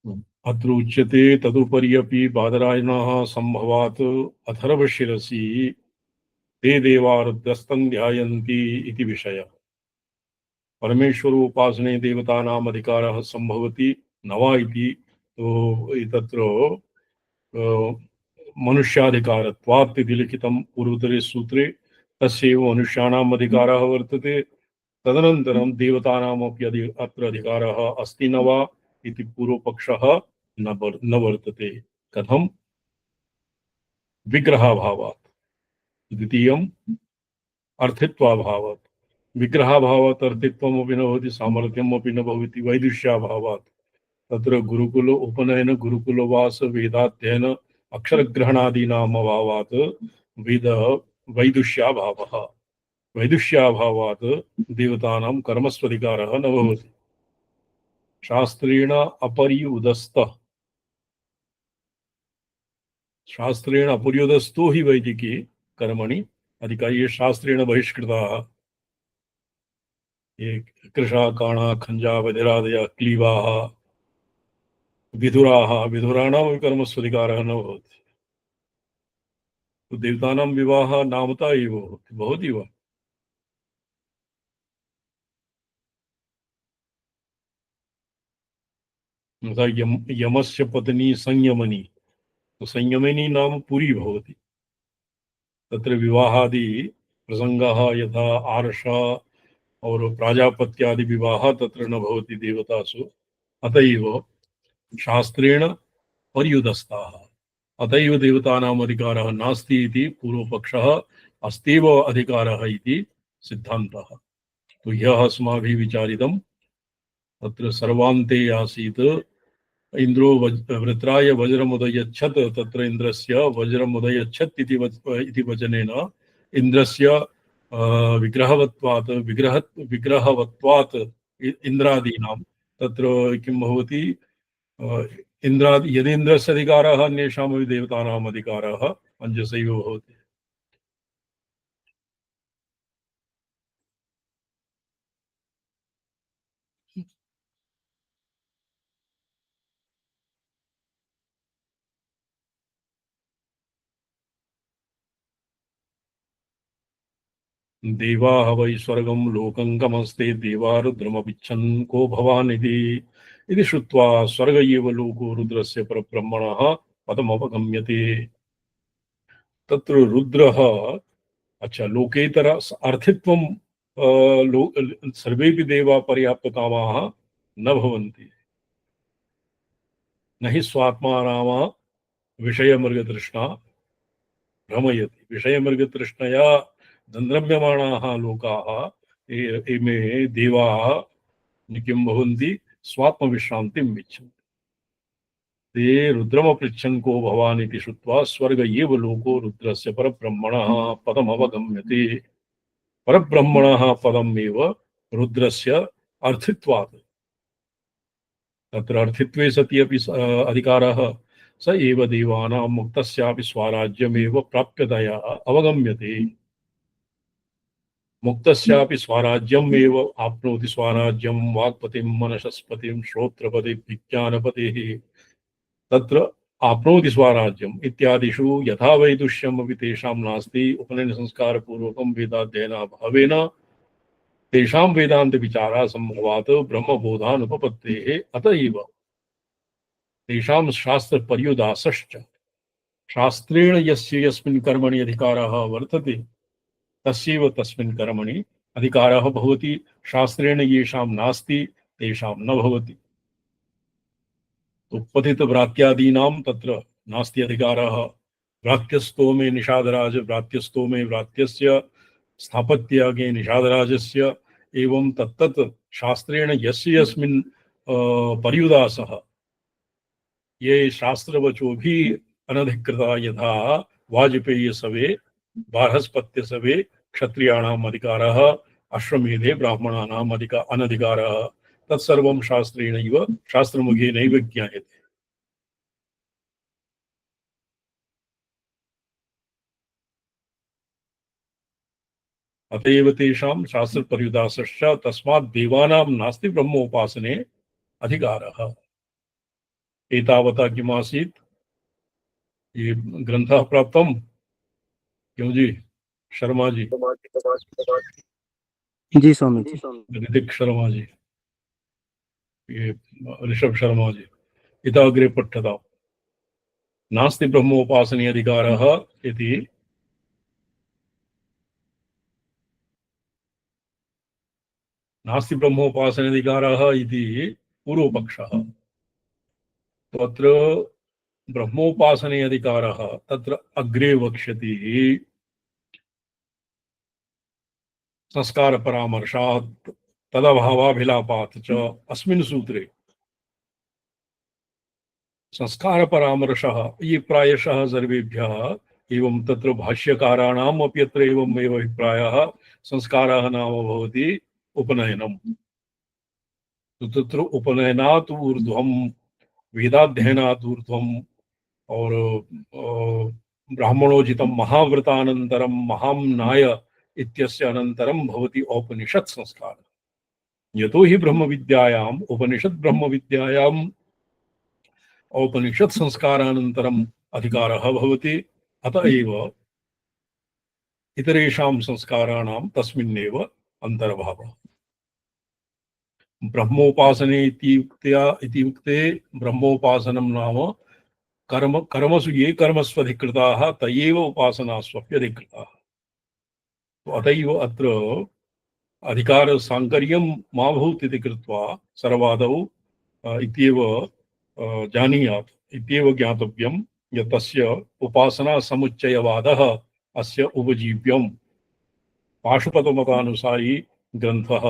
अत्र उच्यते तदुपरि अपि बादरायणः सम्भवात् अथर्वशिरसि ते देवा रुद्रस्तं ध्यायन्ति इति विषयः। परमेश्वर उपासने देवतानाम् अधिकारः सम्भवति न वा इति तो तत्र मनुष्याधिकारत्वात् इति लिखितं पूर्वतरे सूत्रे तस्यैव मनुष्याणाम् अधिकारः वर्तते। तदनन्तरं देवतानामपि अत्र अधिकारः अस्ति न वा इति पूर्वपक्षः न वर्तते। कथं? विग्रहाभावात्। द्वितीयम् अर्थित्वाभावात्। विग्रहाभावात् अर्थित्वमपि न भवति, सामर्थ्यमपि न भवति। वैदुष्याभावात्। तत्र गुरुकुल उपनयन गुरुकुलवास वेदाध्ययन अक्षरग्रहणादीनाम् अभावात् वेद वैदुष्याभावः। वैदुष्याभावात् देवतानां कर्मस्वधिकारः न भवति। शास्त्रेण अपर्युदस्तः। शास्त्रेण अपर्युदस्तो हि वैदिके कर्मणि अधिकारी। ये शास्त्रेण बहिष्कृताः, ये कृशा काणा खंजा वधिरादयः क्लीबाः विधुराः, विधुराणामपि कर्मस्वधिकारः न भवति। तो देवतानां विवाहः नामता एव भवति वा? यथा यमस्य पत्नी संयमनी, तो संयमिनी नाम पुरी भवति। तत्र विवाहादि प्रसंगः यथा आर्ष और प्राजापत्यादि विवाह तत्र न भवति देवतासु। अतएव शास्त्रेण पर्युदस्ताः। अतएव देवतानाम् अधिकारः नास्ति इति पूर्वपक्षः, अस्त्येव अधिकारः इति सिद्धान्तः। तो यह अस्माभिः विचारितं। तत्र सर्वान्ते आसीत् इंद्रो वृत्राय वज्रमुदयच्छत्। तत्र इंद्रस्य वज्रमुदयच्छत् इति वचनेन इंद्रस्य विग्रहवत्वात् विग्रहवत्वात् इंद्रादीनां तत्र किं भवति? इंद्रादि यदि इंद्रस्य अधिकारः अन्येषामपि देवतानाम् अधिकारः पञ्चसैव भवति। देवाः वै स्वर्गं लोकङ्गमस्ते देवा रुद्रमपिच्छन् को भवान् इति श्रुत्वा स्वर्ग एव लोको रुद्रस्य परब्रह्मणः पदमवगम्यते। तत्र रुद्रः अच्छा लोकेतर अर्थित्वं सर्वेपि देवा पर्याप्तकामाः न भवन्ति। न हि स्वात्मानाम विषयमृगतृष्णा भ्रमयति। विषयमृगतृष्णया दन्द्रम्यमाणाः लोकाः इमे देवाः किं भवन्ति? स्वात्मविश्रान्तिम् इच्छन्ति। ते रुद्रमपृच्छन् को भवान् इति श्रुत्वा स्वर्ग एव लोको रुद्रस्य परब्रह्मणः पदमवगम्यते। परब्रह्मणः पदमेव रुद्रस्य अर्थित्वात्। तत्र अर्थित्वे सति अपि अधिकारः स एव देवानां मुक्तस्यापि स्वराज्यमेव प्राप्यतया अवगम्यते। मुक्तस्यापि स्वराज्यमेव आप्नोति स्वराज्यं वाक्पतिं मनसस्पतिं श्रोत्रपति विज्ञानपतिः। तत्र आप्नोति स्वराज्यम् इत्यादिषु यथा वैदुष्यमपि तेषां नास्ति। उपनयन संस्कार पूर्वकं वेदाध्ययनाभावेन तेषां वेदांत विचारा संभवात् ब्रह्मबोधानुपपत्तेः। अतएव तेषां शास्त्र पर्युदासश्च। शास्त्रेण यस्य यस्मिन् कर्मणि अधिकारः वर्तते तस्यैव तस्मिन् कर्मणि अधिकारः भवति। शास्त्रेण येषां नास्ति तेषां न भवति। उपपथित भ्रात्यादीनां तत्र नास्ति अधिकारः। भ्रात्यस्तो मे निषादराज भ्रात्यस्तो मे भ्रात्यस्य स्थापत्यागे निषादराजस्य। एवं तत्तत् शास्त्रेण यस्य यस्मिन् पर्युदासः। ये शास्त्रवचो भी अनधिकृता यथा वाजपेय सवे बारहस्पत्य सवे क्षत्रियाणाम् अधिकारः अश्वमेधे ब्राह्मणानाम् अनधिकारः तत्सर्वं शास्त्रेणैव शास्त्रमुखेनैव ज्ञायते। अतएव तेषां शास्त्रपर्युदासश्च। तस्मात् देवानां नास्ति ब्रह्मोपासने अधिकारः। एतावता किम् आसीत्? ये ग्रंथः प्राप्तम्? क्यों जी? शर्मा जी, जी स्वामी जी। ऋतिक शर्मा जी, ये ऋषभ शर्मा जी, इतः अग्रे पठ्यताम्। नास्ति ब्रह्मोपासने अधिकारः इति नास्ति ब्रह्मोपासने अधिकारः इति पूर्वपक्षः। तत्र ब्रह्मोपासने अधिकारः तत्र अग्रे वक्ष्यति संस्कार परामर्शात् तदभावाभिलापात् च अस्मिन् सूत्रे संस्कार परामर्शः ये प्रायशः सर्वेभ्यः एवं तत्र भाष्यकाराणाम् अपि अत्र एवमेव अभिप्रायः संस्कारः नाम भवति उपनयनम्। तत्र उपनयनात् ऊर्ध्वं वेदाध्ययनात् ऊर्ध्वं और ब्राह्मणोचितं महाव्रतानन्तरं महाम्नाय इत्यस्य अनन्तरं भवति औपनिषत् संस्कार। यतो हि ब्रह्मविद्यायाम् उपनिषत् ब्रह्मविद्यायाम् औपनिषत् संस्कारानन्तरम् अधिकारः भवति। अत एव इतरेषां संस्काराणां तस्मिन्नेव अन्तर्भावः। ब्रह्मोपासने इत्युक्ते ब्रह्मोपासनं नाम कर्मसु ये कर्मस्वधिकृताः तयेव उपासनास्वप्यधिकृताः। तो अतएव अत्र अधिकारसाङ्कर्यं मा भूत् इति कृत्वा सर्वादौ इत्येव जानीयात् इत्येव ज्ञातव्यं यत् तस्य उपासनासमुच्चयवादः अस्य उपजीव्यम्। पाशुपतमतानुसारी ग्रन्थः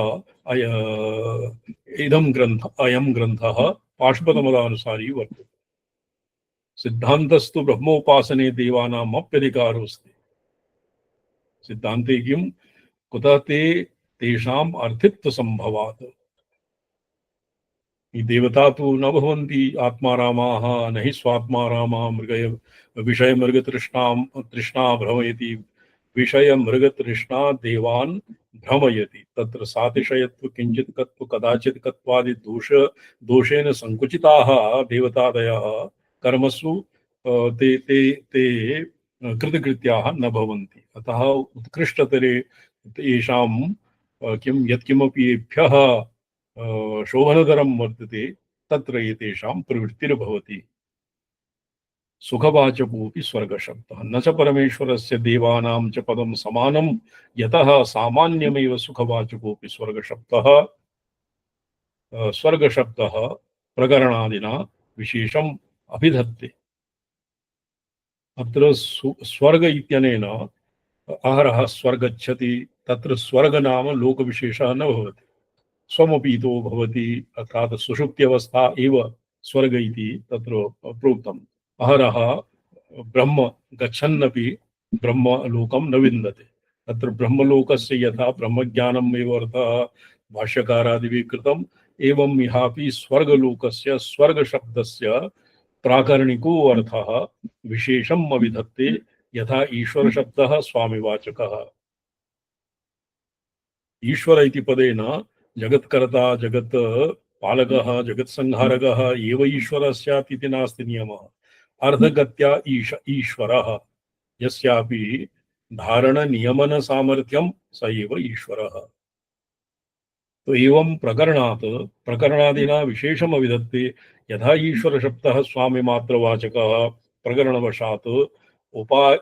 अयं ग्रन्थः पाशुपतमतानुसारी वर्तते। सिद्धान्तस्तु ब्रह्मोपासने देवानाम् अप्यधिकारोऽस्ति। सिद्धान्ते किं? कुतः ते तेषाम् अर्थित्वसम्भवात्। देवता तो न भवन्ति आत्मारामाः, न हि स्वात्मारामा मृगय विषयमृगतृष्णा तृष्णा भ्रमयति। विषयमृगतृष्णा देवान् भ्रमयति। तत्र सातिशयत्व किञ्चित्कत्व कदाचित्कत्वादि दोषेण संकुचिताः देवतादयः कर्मसु ते कृतकृत्याः न भवन्ति। अतः उत्कृष्टतरे येषां किं यत्किमपि येभ्यः शोभनकरं वर्तते तत्र एतेषां प्रवृत्तिर्भवति। सुखवाचकोऽपि स्वर्गशब्दः न च परमेश्वरस्य देवानां च पदं समानं यतः सामान्यमेव सुखवाचकोऽपि स्वर्गशब्दः प्रकरणादिना विशेषम् अभिधत्ते। अत्र स्वर्ग इत्यनेन अहरः स्वर्गच्छति, तत्र स्वर्ग नाम लोकविशेषः न भवति। स्वमपीतो भवति, अर्थात सुषुप्त्यवस्था एव स्वर्ग इति तत्र प्रोक्तम्। अहरः ब्रह्म गच्छन्नपि ब्रह्मलोकं न विन्दते। तत्र ब्रह्मलोकस्य यथा ब्रह्मज्ञानम् एव अर्थः भाष्यकारादिभिः कृतम्, एवं इहापि स्वर्गलोकस्य स्वर्गशब्दस्य प्राकरणिको अर्थः विशेषम् अभिधत्ते। यथा ईश्वरशब्दः स्वामिवाचकः। ईश्वर इति पदेन जगत्कर्ता जगत् पालकः जगत्संहारकः एव ईश्वरः स्यात् इति नास्ति नियमः। अर्धगत्या ईश्वरः यस्यापि धारण नियमन सामर्थ्यं स एव ईश्वरः। तो एवं प्रकरणात् प्रकरणादिना विशेषम् अभिधत्ते। यथा ईश्वर शब्दः स्वामी मात्रवाचकः प्रकरणवशात्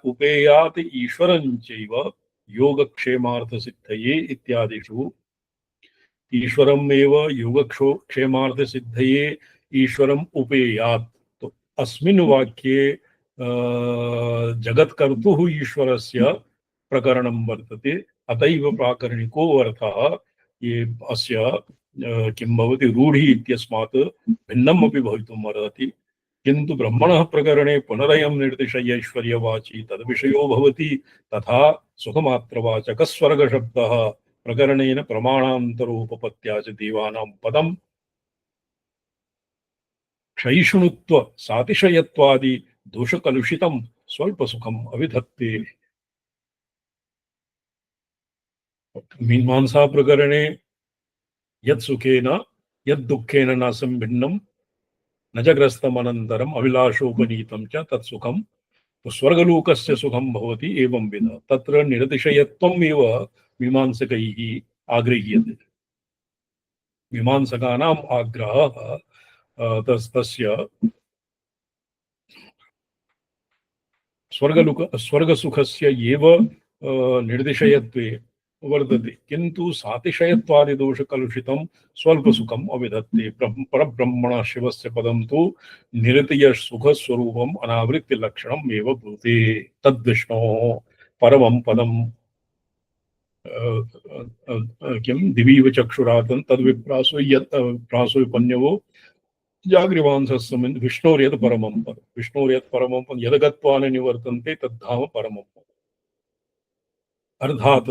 उपेयात् ईश्वरं चैव योगक्षेमार्थ सिद्धये इत्यादिषु ईश्वरमेव योगक्षेमार्थ सिद्धये ईश्वरम् उपेयात्। तो अस्मिन् वाक्ये जगत्कर्तुः ईश्वरस्य प्रकरणं वर्तते। अतैव प्राकरणिको अर्थः ये अस्य किं भवति रूढि इत्यस्मात् भिन्नम् अपि भवितुम् अर्हति। किन्तु ब्रह्मणः प्रकरणे पुनरयं निर्दिशय ऐश्वर्यवाची तद्विषयो भवति। तथा सुखमात्रवाचकस्वर्गशब्दः प्रकरणेन प्रमाणान्तरोपपत्त्या च देवानां पदं क्षयिष्णुत्व सातिशयत्वादि दोषकलुषितं स्वल्पसुखम् अभिधत्ते। मीमांसा प्रकरणे यत् सुखेन यत् दुःखेन न संभिन्नं न च ग्रस्तमनन्तरम् अभिलाषोपनीतं च तत्सुखं स्वर्गलोकस्य सुखं भवति एवं विध तत्र निरतिशयत्वम् एव मीमांसकैः आगृह्यते। मीमांसकानाम् आग्रहः तस्य स्वर्गसुखस्य एव निर्दिशयत्वे वर्तते, किन्तु सातिशयत्वादिदोषकलुषितं स्वल्पसुखम् अविधत्ते। परब्रह्मणः शिवस्य पदं तु निरतियसुखस्वरूपम् अनावृत्तिलक्षणम् एव भूते। तद्विष्णोः परमं पदं किं दिवीव चक्षुरातन् तद्विप्रासो यत् प्रासोपन्यवो जागृवांसस्मिन् विष्णोर्यत् परमं पदम्। विष्णोर्यत् परमं पदं यदगत्वा न निवर्तन्ते तद्धाम परमं पदम्। अर्थात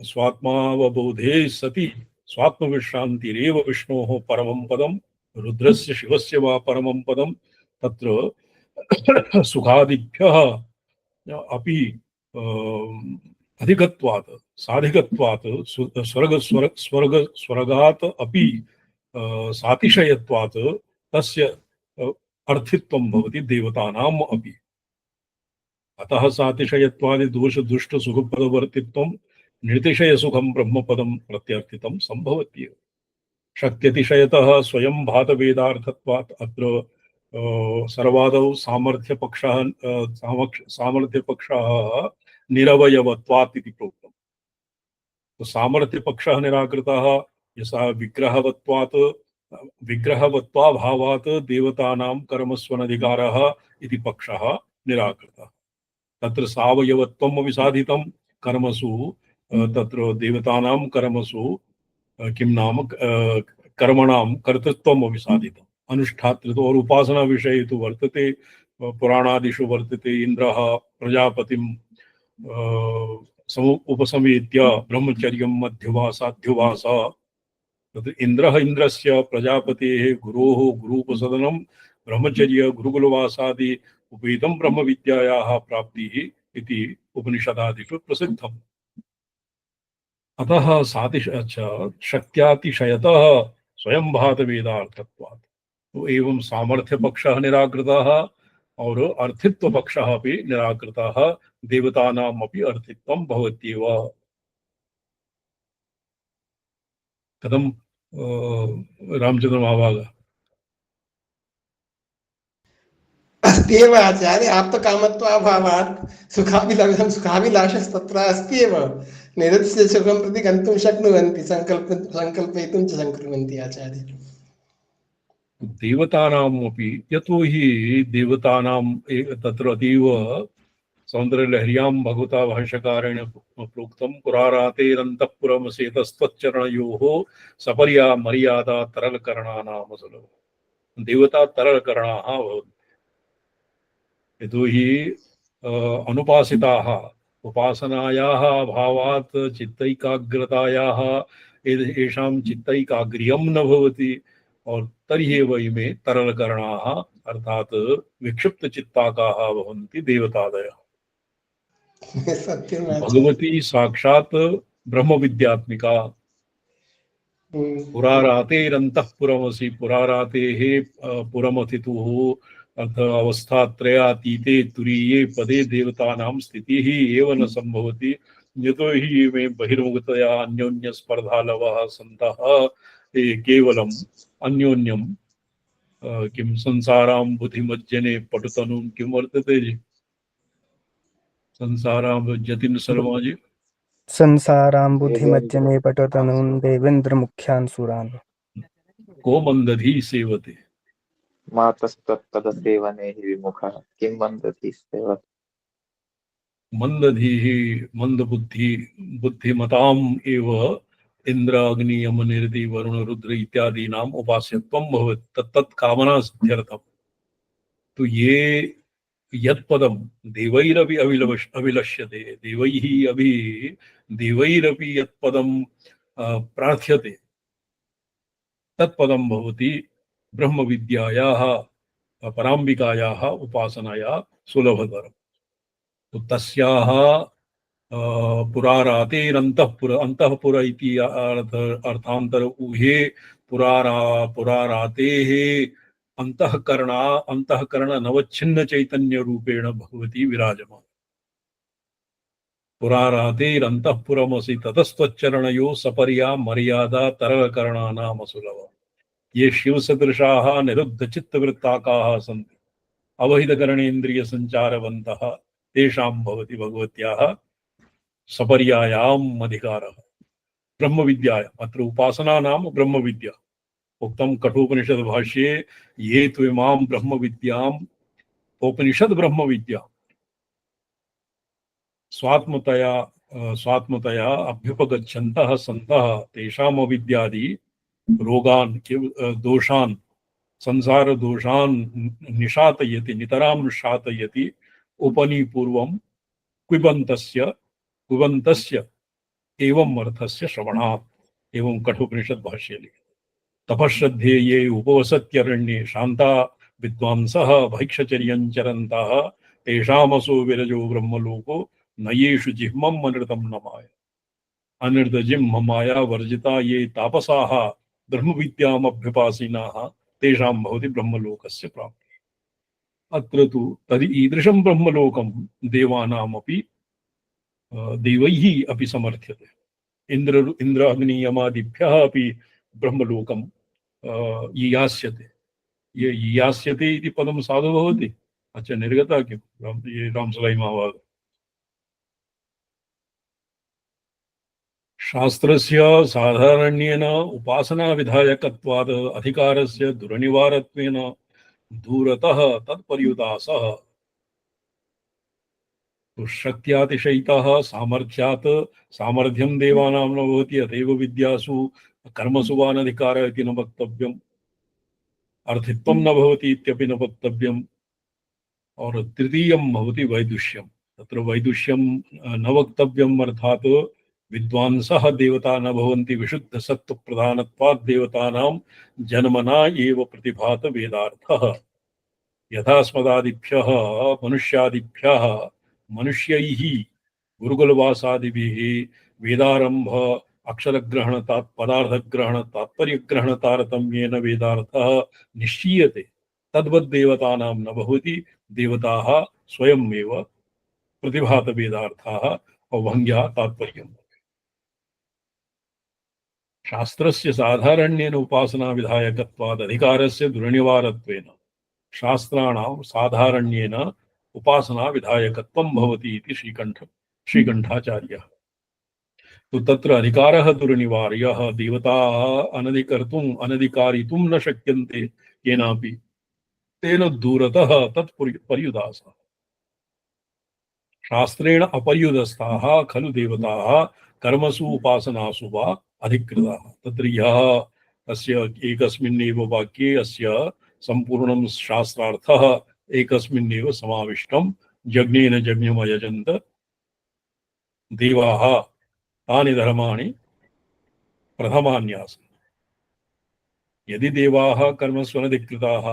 स्वात्मावबोधे सति स्वात्मविश्रान्तिरेव विष्णोः परमं पदं, रुद्रस्य शिवस्य वा परमं पदं। तत्र सुखादिभ्यः अपि अधिकत्वात् साधिकत्वात् स्वर्गात् अपि सातिशयत्वात् तस्य अर्थित्वं भवति देवतानाम् अपि। अतः सातिशयत्वादि दोष दुष्ट सुखपदवर्तित्वं निर्तिशय सुखं ब्रह्मपदं प्रत्यर्थितं संभवत्येव। शक्त्यतिशयतः स्वयं भातवेदार्थत्वात् अत्र सर्वादौ सामर्थ्यपक्षः निरवयवत्वात् इति प्रोक्तम्। तो सामर्थ्यपक्षः निराकृतः यथा विग्रहवत्वाभावात् देवतानां कर्मस्वनधिकारः इति पक्षः निराकृतः। तत्र सावयवत्वम् अपि साधितं कर्मसु, तत्र देवतानां कर्मसु किं नाम कर्मणां कर्तृत्वम् अपि साधितम्। अनुष्ठातृत्व और उपासना विषये तु वर्तते, पुराणादिषु वर्तते इन्द्रः प्रजापतिं उपसमेत्य ब्रह्मचर्यं मध्यवासाध्युवास। तत्र इन्द्रः इन्द्रस्य प्रजापतेः गुरोः गुरूपसदनं ब्रह्मचर्य गुरुकुलवासादि उपैतं ब्रह्मविद्यायाः प्राप्तिः इति उपनिषदादिषु प्रसिद्धम्। अतः शक्त्यातिशयतः स्वयं भातवेदार्थत्वात् तो एवं सामर्थ्य पक्षः निराकृतः और अर्थित्व पक्षः अपि निराकृतः। देवतानाम् अपि अर्थित्वं भवत्येव। कथं रामचंद्र महाभाग? अस्त्येव आचार्य आप्तकामत्वाभावात् सुखाभिलाषस्तत्र अस्त्येव निरस्य सुखं प्रति गन्तुं शक्नुवन्ति संकल्पयितुं च शङ्कुर्वन्ति आचार्य। देवतानाम् अपि यतो हि देवतानां तत्र अतीव सौन्दर्यलहर्यां भगवता भाष्यकारेण प्रोक्तं पुरारातेरन्तःपुरमसेतस्त्वच्चरणयोः सपर्या मर्यादा तरलकरणानाम सुलभ। देवता तरलकरणाः भवन्ति यतो हि अनुपासिताः उपासनायाः अभावात् चित्तैकाग्रतायाः येषां चित्तैकाग्र्यं न भवति और तर्हि एव इमे तरलकरणाः अर्थात् विक्षिप्तचित्ताकाः भवन्ति देवतादयः। भगवती साक्षात् ब्रह्मविद्यात्मिका। पुरारातेरन्तःपुरमसि पुरारातेः पुरमथितुः अर्थ अवस्थात्रयातीते तुरीये पदे देवतानां स्थितिः एव न संभवति यतो हि मे बहिर्मुखतया अन्योन्य स्पर्धालवः सन्तः केवलम् अन्योन्यं किं संसारां बुद्धिमज्जने पटुतनुं किं वर्तते जी संसारां जतिन शर्मा जी संसारां बुद्धिमज्जने पटुतनुं देवेन्द्र मुख्यान् सुरान् को मंदधी सेवते मातस्तत्पदसेवने हि विमुखः किं वन्दति सेवते। मंदधीः बुद्धिमताम् एव इंद्र अग्नि यम निरति वरुण रुद्र इत्यादीनाम् उपास्यत्वं भवति तत्तत् कामना सिद्ध्यर्थम्। तो ये यत्पदं देवैरपि अभिलष्यते देवैरपि यत्पदं प्रार्थ्यते तत्पदं भवति ब्रह्मविद्यायाः पराम्बिकायाः उपासनाया सुलभतरम्। तो तस्याः पुरारातेरन्तःपुर अंतःपुर इति अर्थान्तर ऊहे पुरारातेः अंतःकरण नवच्छिन्न चैतन्य रूपेण भगवती विराजमान। पुरारातेरंतःपुरमसि ततस्त्वच्चरणयो सपर्या मर्यादा तरलकरणानामसुलभ। ये शिव सदृशाः निरुद्ध चित्तवृत्ताकाः सन्ति अवहितकरणेन्द्रिय संचारवन्तः तेषां भवति भगवत्याः सपर्यायाम् अधिकारः। ब्रह्म विद्याय अत्र उपासना नाम ब्रह्म विद्या उक्तम कठोपनिषद भाष्ये ये त्विमां ब्रह्म विद्याम् उपनिषद ब्रह्म विद्या स्वात्मतया अभ्युपगच्छन्तः सन्तः तेषाम् अविद्यादि रोगान् दोषान् संसार दोषान् निशातयति नितरां निशातयति उपनिपूर्वं कुबन्तस्य एवं अर्थस्य श्रवणात्। एवं कठोपनिषद भाष्ये तपश्रद्धे ये उपवसत्यरण्ये शांता विद्वांसः भैक्षचर्यं चरन्तः तेषामसो विरजो ब्रह्मलोको नयेषु जिह्मम् अनृतं न माया। अनृतजिह्म माया वर्जिता ये तापसाः ब्रह्मविद्यामभ्युपासिनाः तेषां भवति ब्रह्मलोकस्य प्राप्तिः। अत्र तु तद् ईदृशं ब्रह्मलोकं देवानामपि देवैः अपि समर्थ्यते। इंद्र अग्नि यमादिभ्यः अपि ब्रह्मलोकं यास्यते। ये यास्यते इति पदं साधु भवति। अच्छा निर्गता किं ये रामसलाई महाभाग शास्त्रस्य साधारण्येन उपासना विधायकत्वात् अधिकारस्य दुरनिवारत्वेन दूरतः तत्पर्युदासः तो शक्त्यातिशयितः सामर्थ्यात् सामर्थ्यं देवानां न भवति अतएव विद्यासु कर्मसु वा अनधिकारः इति न वक्तव्यम्। अर्थित्वं न भवति इत्यपि न वक्तव्यम्। और तृतीयं भवति वैदुष्यं। तत्र वैदुष्यं न वक्तव्यम् अर्थात् विद्वांसः देवता न भवन्ति विशुद्ध सत्व प्रधानत्वात् देवतानां जन्मना एव प्रतिभात वेदार्थः। यथास्मदादिभ्यः मनुष्यादिभ्यः मनुष्यैः गुरुकुलवासादिभिः वेदारंभ अक्षरग्रहण पदार्थग्रहण तात्पर्यग्रहण तारतम्येन वेदार्थः निश्चीयते तद्वद्देवतानां न भवति। देवताः स्वयमेव प्रतिभात वेदार्थाः औभङ्ग्या तात्पर्यम्। शास्त्रस्य साधारण्येन उपासना विधायकत्वात् अधिकारस्य दुर्निवारत्वेन शास्त्राणां साधारण्येन उपासना विधायकत्वं भवति इति श्रीकण्ठाचार्यः। तो तत्र अधिकारः दुर्निवार्यः। देवताः अनधिकारितुं न शक्यन्ते केनापि तेन दूरतः तत्पर्युदासः। शास्त्रेण अपर्युदस्ताः खलु देवताः कर्मसु उपासनासु वा अधिकृताः। तत्र यः तस्य एकस्मिन्नेव वाक्ये अस्य संपूर्णं शास्त्रार्थः एकस्मिन्नेव समाविष्टं। यज्ञेन यज्ञमयजन्त देवाः तानि धर्माणि प्रथमान्यासन्। यदि देवाः कर्मस्वनधिकृताः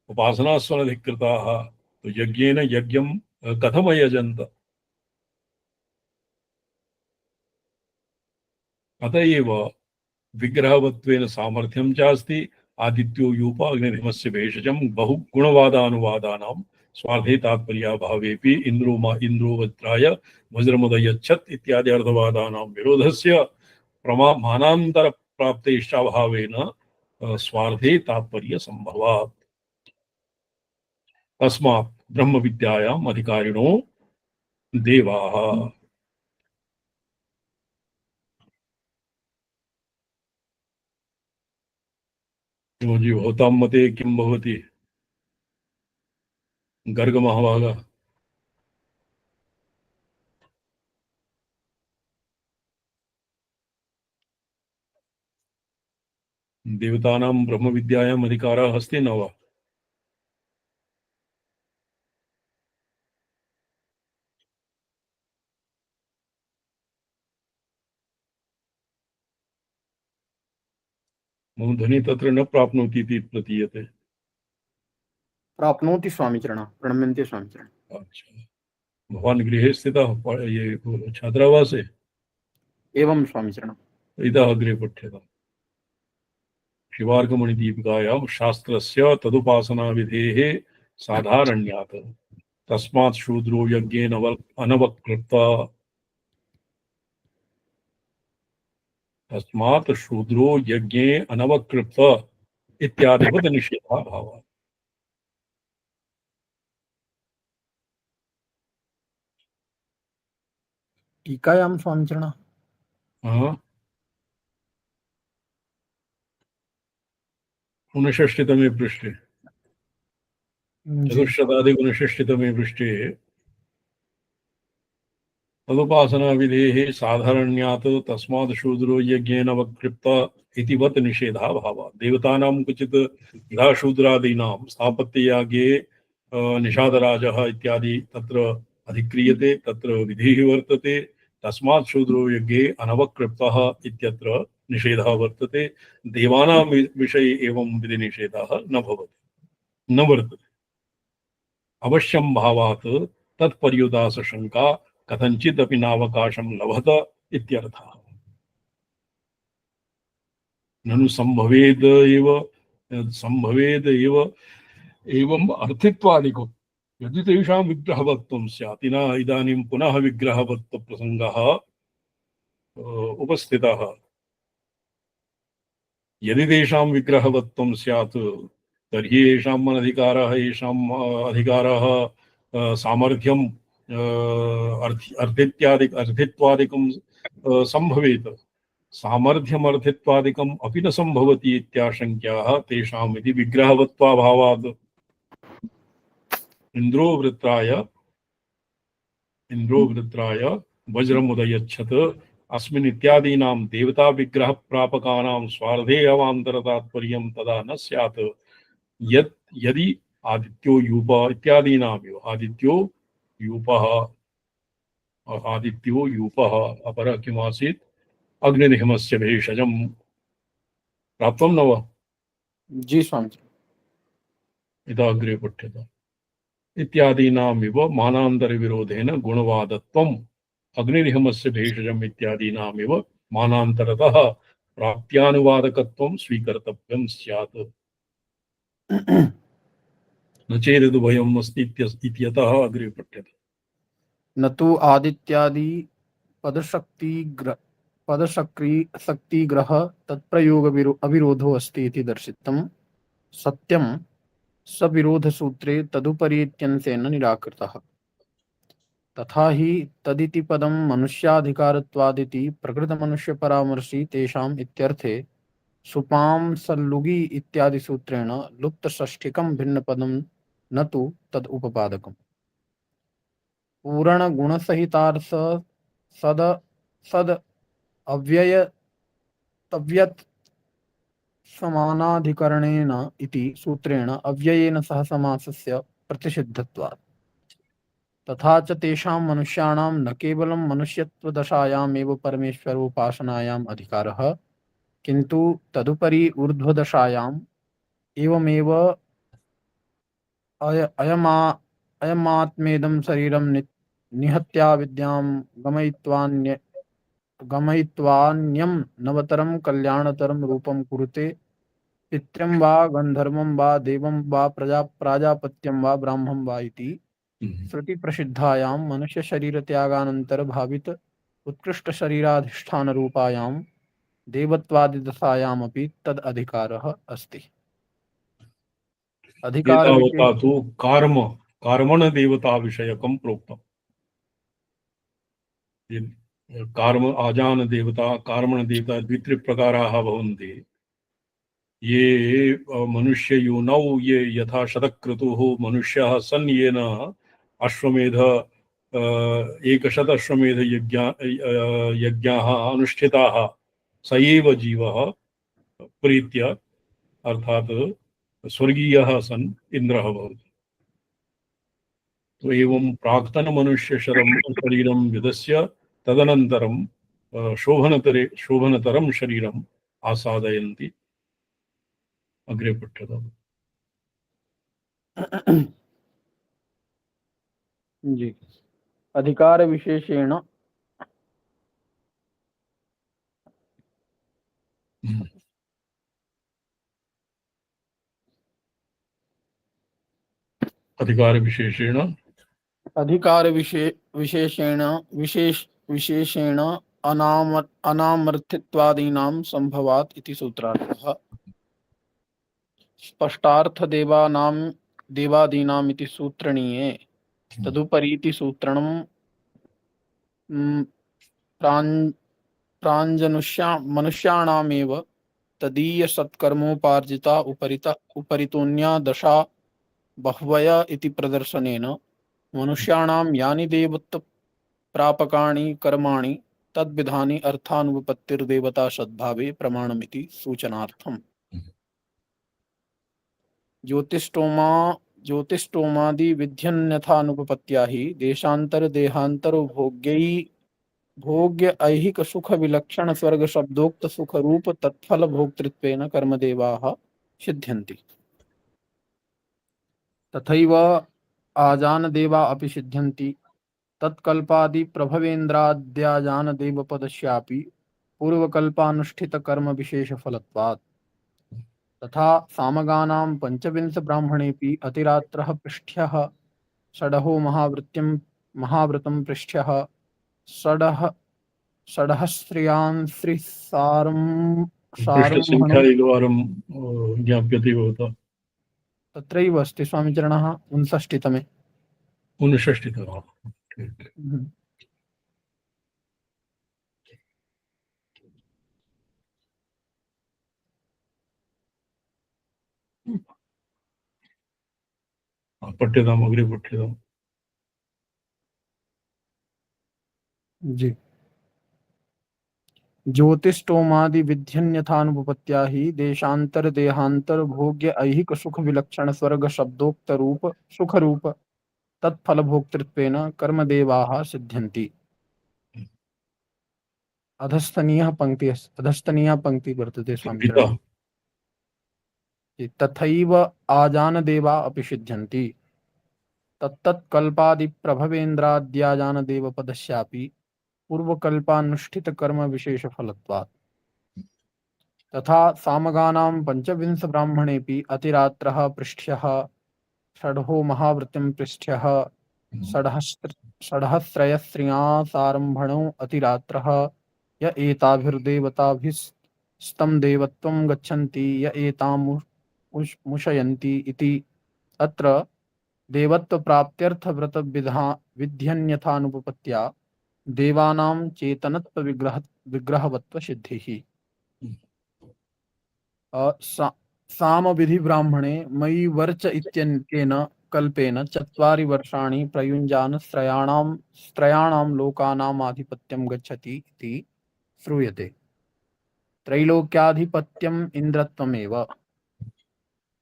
उपासनास्वनधिकृताः तो यज्ञेन यज्ञं कथमयजन्त। अतएव विग्रहवत्वेन सामर्थ्यं चास्ति। आदित्यो यूपाग्निधिमस्य भेषजं बहुगुणवादानुवादानां स्वार्थे तात्पर्याभावेपि इंद्रो वज्राय वज्रमुदयच्छत् इत्यादि अर्थवादानां विरोधस्य मानान्तर प्राप्तेष्टाभावेन स्वार्थे तात्पर्य संभवात्। तस्मात् ब्रह्म विद्यायाम् अधिकारिणो देवाः। जी भवतां मते किं भवति गर्ग महाभागा? देवतानां ब्रह्म विद्यायाम् अधिकारः अस्ति न वा? मम ध्वनि तत्र न प्राप्नोति इति प्रतीयते। प्राप्नोति स्वामीचरण प्रणम्यन्ते स्वामीचरण। अच्छा, भवान् गृहे स्थितः ये छात्रावासे? एवं स्वामीचरण। इतः अग्रे पठ्यताम्। शिवार्कमणिदीपिकायां शास्त्रस्य तदुपासनाविधेः साधारण्यात् तस्मात् शूद्रो यज्ञेन अनवक्लृप्त तस्मात् शूद्रो यज्ञे अनवक्लृप्त इत्यादिवत् निषेधः भावः। टीकायां स्वामिचरण। हाँ, 59तमे पृष्ठे जी। चतुश्शताधिक 59तमे पृष्ठे तदुपासना विधेः साधारण्यात् तस्मात् शूद्रो यज्ञेन वक्तृप्त इति वत् निषेधः भावः। देवतानां क्वचित् यथा शूद्रादीनां स्थापत्ययागे निषादराजः इत्यादि तत्र अधिक्रियते, तत्र विधिः वर्तते। तस्मात् शूद्रो यज्ञे अनवक्तृप्तः इत्यत्र निषेधः वर्तते। देवानां विषये एवं विधिनिषेधः न भवति, न वर्तते। अवश्यं भावात् तत्पर्युदासशङ्का कथंचिदपि नावकाशं लभत इत्यर्थः। ननु संभवेद एव एवं अर्थित्वादिको यदि तेषां विग्रहवत्वं स्यात् इदानीं पुनः विग्रहवत्व प्रसंगः उपस्थितः। यदि तेषां विग्रहवत्वं स्यात् तर्हि येषाम् अनधिकारः येषाम् अधिकारः सामर्थ्यम् अर्थित्वादिकं संभवेत्। सामर्थ्यमर्थित्वादिकम् अपि न संभवति इत्याशङ्क्याः तेषाम् इति विग्रहवत्वाभावात्। इन्द्रो वृत्राय वज्रमुदयच्छत् अस्मिन् इत्यादीनां देवता विग्रह प्रापकानां स्वार्धेयवान्तरतात्पर्यं तदा न स्यात् यदि आदित्यो यूप इत्यादीनामेव आदित्यो यूपः अपरः किमासीत् अग्निनिहमस्य भेषजं प्राप्तं न वा? जी स्वामिचरण। इदाग्रे पठ्यते। इत्यादीनामिव मानान्तरविरोधेन गुणवादत्वम् अग्निनिहमस्य भेषजम् इत्यादीनामिव मानान्तरतः प्राप्त्यानुवादकत्वं स्वीकर्तव्यं स्यात्। न चेदुभयम् अस्ति इत्यतः अग्रे पठ्यते। न तु आदित्यादि पदशक्तिग्रह तत्प्रयोग अविरोधो अस्ति इति दर्शितं। सत्यं सविरोधसूत्रे तदुपरि इत्यंशेन निराकृतः। तथा हि तदिति पदं मनुष्याधिकारत्वादिति प्रकृतमनुष्यपरामर्शी तेषाम् इत्यर्थे सुपां सल्लुगी इत्यादि सूत्रेण लुप्तषष्ठिकं भिन्नपदं न तु तद उपपादकम्। पूर्ण गुणसहितार्थ सद सद अव्यय तव्यत् समानाधिकरणेन इति सूत्रेण अव्ययेन सह समासस्य प्रतिषिद्धत्वात्। तथा च तेषां मनुष्याणां न केवलं मनुष्यत्वदशायामेव परमेश्वरोपासनायाम् अधिकारः किन्तु तदुपरि ऊर्ध्वदशायाम् एवमेव अयमात्मेदं शरीरं निहत्या विद्यां गमयित्वान्यं नवतरं कल्याणतरं रूपं कुरुते। पितृं वा गन्धर्वं वा देवं वा प्राजापत्यं वा ब्राह्मं वा इति श्रुतिप्रसिद्धायां मनुष्यशरीरत्यागानन्तरभावित उत्कृष्टशरीराधिष्ठानरूपायां देवत्वादिदशायामपि तद् अधिकारः अस्ति। एतावता तु कर्मण देवता विषयकं प्रोक्तम्। आजान देवता कर्मण देवता द्वित्रिप्रकाराः भवन्ति। ये मनुष्ययोनौ ये यथा शतक्रतुः मनुष्यः सन् येन अश्वमेध एकशतश्वमेध यज्ञाः अनुष्ठिताः स एव जीवः प्रीत्य अर्थात् स्वर्गीयः सन् इन्द्रः भवति। तो एवं प्राक्तन मनुष्य शरीरं विदस्य तदनन्तरं शोभनतरं शरीरम् आसादयन्ति। अग्रे पठ्यताम्। जी। अधिकार विशेषेण अधिकार विशेषेण विशेषेण अनामर्थित्वादीनां संभवात् इति सूत्रार्थः। स्पष्टार्थ देवादीनाम् इति सूत्रणीये तदुपरीति सूत्रणं मनुष्याणामेव तदीय सत्कर्मोपार्जिता उपरितोऽन्या दशा बह्वय इति प्रदर्शनेन मनुष्याणां यानि देवत्व प्रापकाणि कर्माणि तद्विधानि अर्थानुपपत्तिर्देवता सद्भावे प्रमाणमिति सूचनार्थम्। ज्योतिष्टोमादि विध्यन्यथानुपपत्त्या हि देशांतर देहांतरो भोग्य ऐहिक सुख विलक्षण स्वर्ग शब्दोक्त सुख रूप तत्फल भोक्तृत्वेन कर्मदेवाः सिद्ध्यन्ति। तथैव आजानदेवा अपि सिद्ध्यन्ति। तत्कल्पादि प्रभवेन्द्राद्याजानदेवपदस्यापि पूर्वकल्पानुष्ठित कर्म विशेष फलत्वात्। तथा सामगानां पंचविंश ब्राह्मणेऽपि अतिरात्रः पृष्ठ्यः षडहो महाव्रतं पृष्ठ्यः षडहस्त्रियांस्त्रिसारं पृष्ठसंख्या एकवारं ज्ञाप्यते भवता। तत्रैव अस्ति स्वामिचरणः 59तमे। 59 पठ्यताम्, अग्रे पठ्यताम्। जी। ज्योतिष्टोमादि विध्यन्यथानुपपत्त्या हि देशांतर देहांतर भोग्य ऐहिक सुख विलक्षण स्वर्ग शब्दोक्त रूप सुख रूप तत्फल भोक्तृत्वेन कर्मदेवाः सिद्ध्यन्ति। अधस्तनीयः पंक्ति वर्तते स्वामिचरणः। तथैव आजानदेवा अपि सिद्ध्यन्ति। तत्तत्कल्पादि प्रभवेन्द्राद्याजानदेवपदस्यापि पूर्वकल्पानुष्ठित कर्म विशेष फलत्वात्। तथा सामगानां पंचविंश ब्राह्मणेऽपि अतिरात्रः पृष्ठ्यः षडहो महाव्रतं पृष्ठ्यः षडहस्रयस्त्रियांसारम्भणो अतिरात्रः य एताभिर्देवताभिस्तं देवत्वं गच्छन्ति य एतां मुषयन्ति इति। अत्र देवत्वप्राप्त्यर्थ व्रत विध्यन्यथानुपपत्त्या देवानां चेतनत्व विग्रहवत्व सिद्धिः। सामविधि ब्राह्मणे मयि वर्च इत्यनेन कल्पेन 4 वर्षाणि प्रयुञ्जान स्त्रयाणां लोकानाम् आधिपत्यं गच्छति इति श्रूयते। त्रैलोक्याधिपत्यम् इन्द्रत्वमेव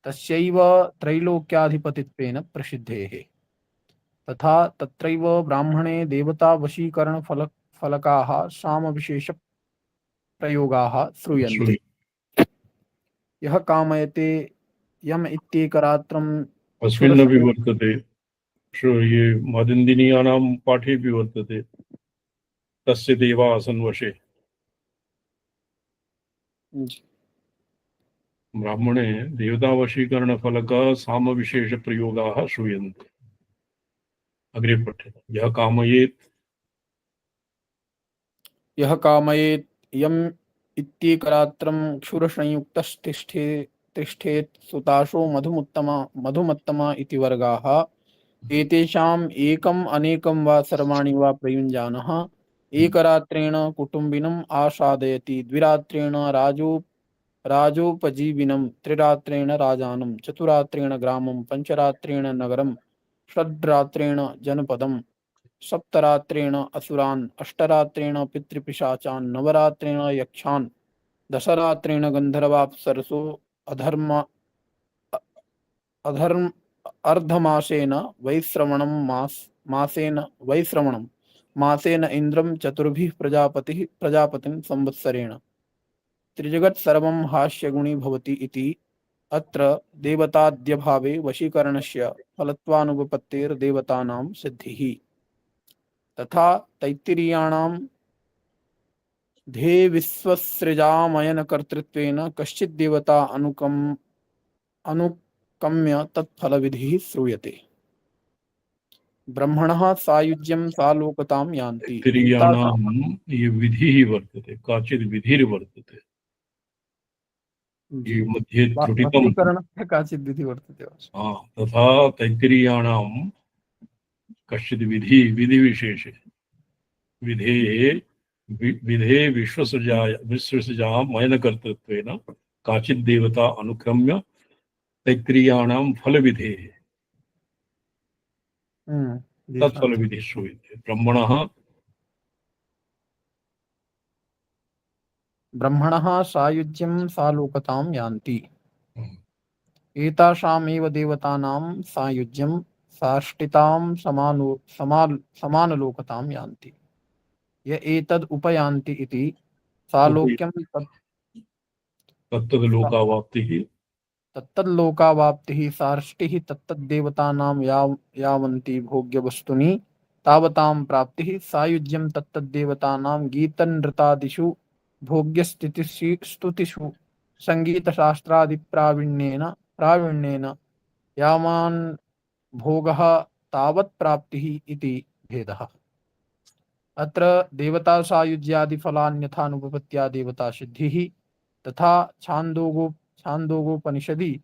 तस्यैव त्रैलोक्याधिपतित्वेन प्रसिद्धेः। तथा तत्रैव ब्राह्मणे देवता वशीकरण फलकाः सामविशेष प्रयोगाः श्रूयन्ते। यः कामयते यम इत्येकरात्रम् अस्मिन्नपि वर्तते, ये मदिन्दिनीयानां पाठेऽपि वर्तते, तस्य देवा आसन् वशे। ब्राह्मणे देवतावशीकरणफलकः सामविशेषप्रयोगाः श्रूयन्ते। अग्रे पठ्यते। यः कामयेत् यम् इत्येकरात्रं क्षुरसंयुक्तस्तिष्ठेत् सुतासो मधुमत्तमा इति वर्गाः। एतेषाम् एकम् अनेकं वा सर्वाणि वा प्रयुञ्जानः एकरात्रेण कुटुम्बिनम् आसादयति, द्विरात्रेण राजोपजीविनं, त्रिरात्रेण राजानं, चतुरात्रेण ग्रामं, पंचरात्रेण नगरं, षड्रात्रेण जनपदं, सप्तरात्रेण असुरान्, अष्टरात्रेण पितृपिशाचान्, नवरात्रेण यक्षान्, दशरात्रेण गन्धर्वाप्सरसो, अर्धमासेन वैश्रवणं, मासेन इन्द्रं, चतुर्भिः प्रजापतिं संवत्सरेण। त्रिजगत् सर्वं हास्यगुणी भवति इति। अत्र देवताद्यभावे वशीकरणस्य फलत्वानुपपत्तेर्देवतानां सिद्धिः। तथा तैत्तिरीयाणां धे विश्वसृजामयन कर्तृत्वेन कश्चित् देवता अनुकम्य तत्फलविधिः श्रूयते। ब्रह्मणः सायुज्यं सालोकतां यान्ति तैत्तिरीयाणां ये विधिः वर्तते, काचित् विधिर्वर्तते, जी ये मध्ये त्रुटितं। वशीकरणस्य काचित् विधिः वर्तते वा? तथा तैत्तिरीयाणां कश्चित् विधिविशेषे विधेः विधे विश्वसृजामयनकर्तृत्वेन काचित् देवता अनुक्रम्य तैत्तिरीयाणां फलविधेः जी, तत्फलविधिः श्रूयते। ब्रह्मणः ब्रह्मणः सायुज्यं सालोकतां यान्ति एतासामेव देवतानां सायुज्यं साष्टितां समानलोकतां यान्ति य एतद् उपयान्ति इति सालोक्यं तत्तद्लोकावाप्तिः तत्तल्लोकावाप्तिः सार्ष्टिः तत्तद्देवतानां यावन्ति भोग्यवस्तुनि तावतां प्राप्तिः सायुज्यं तत्तद्देवतानां गीतनृतादिषु भोग्यस्थितिषु संगीतशास्त्रादिप्रावीण्येन यावान् भोगः तावत् प्राप्तिः इति भेदः। अत्र देवता सायुज्यादि फलान्यथानुपपत्त्या देवता सिद्धिः तथा छान्दोगोपनिषदि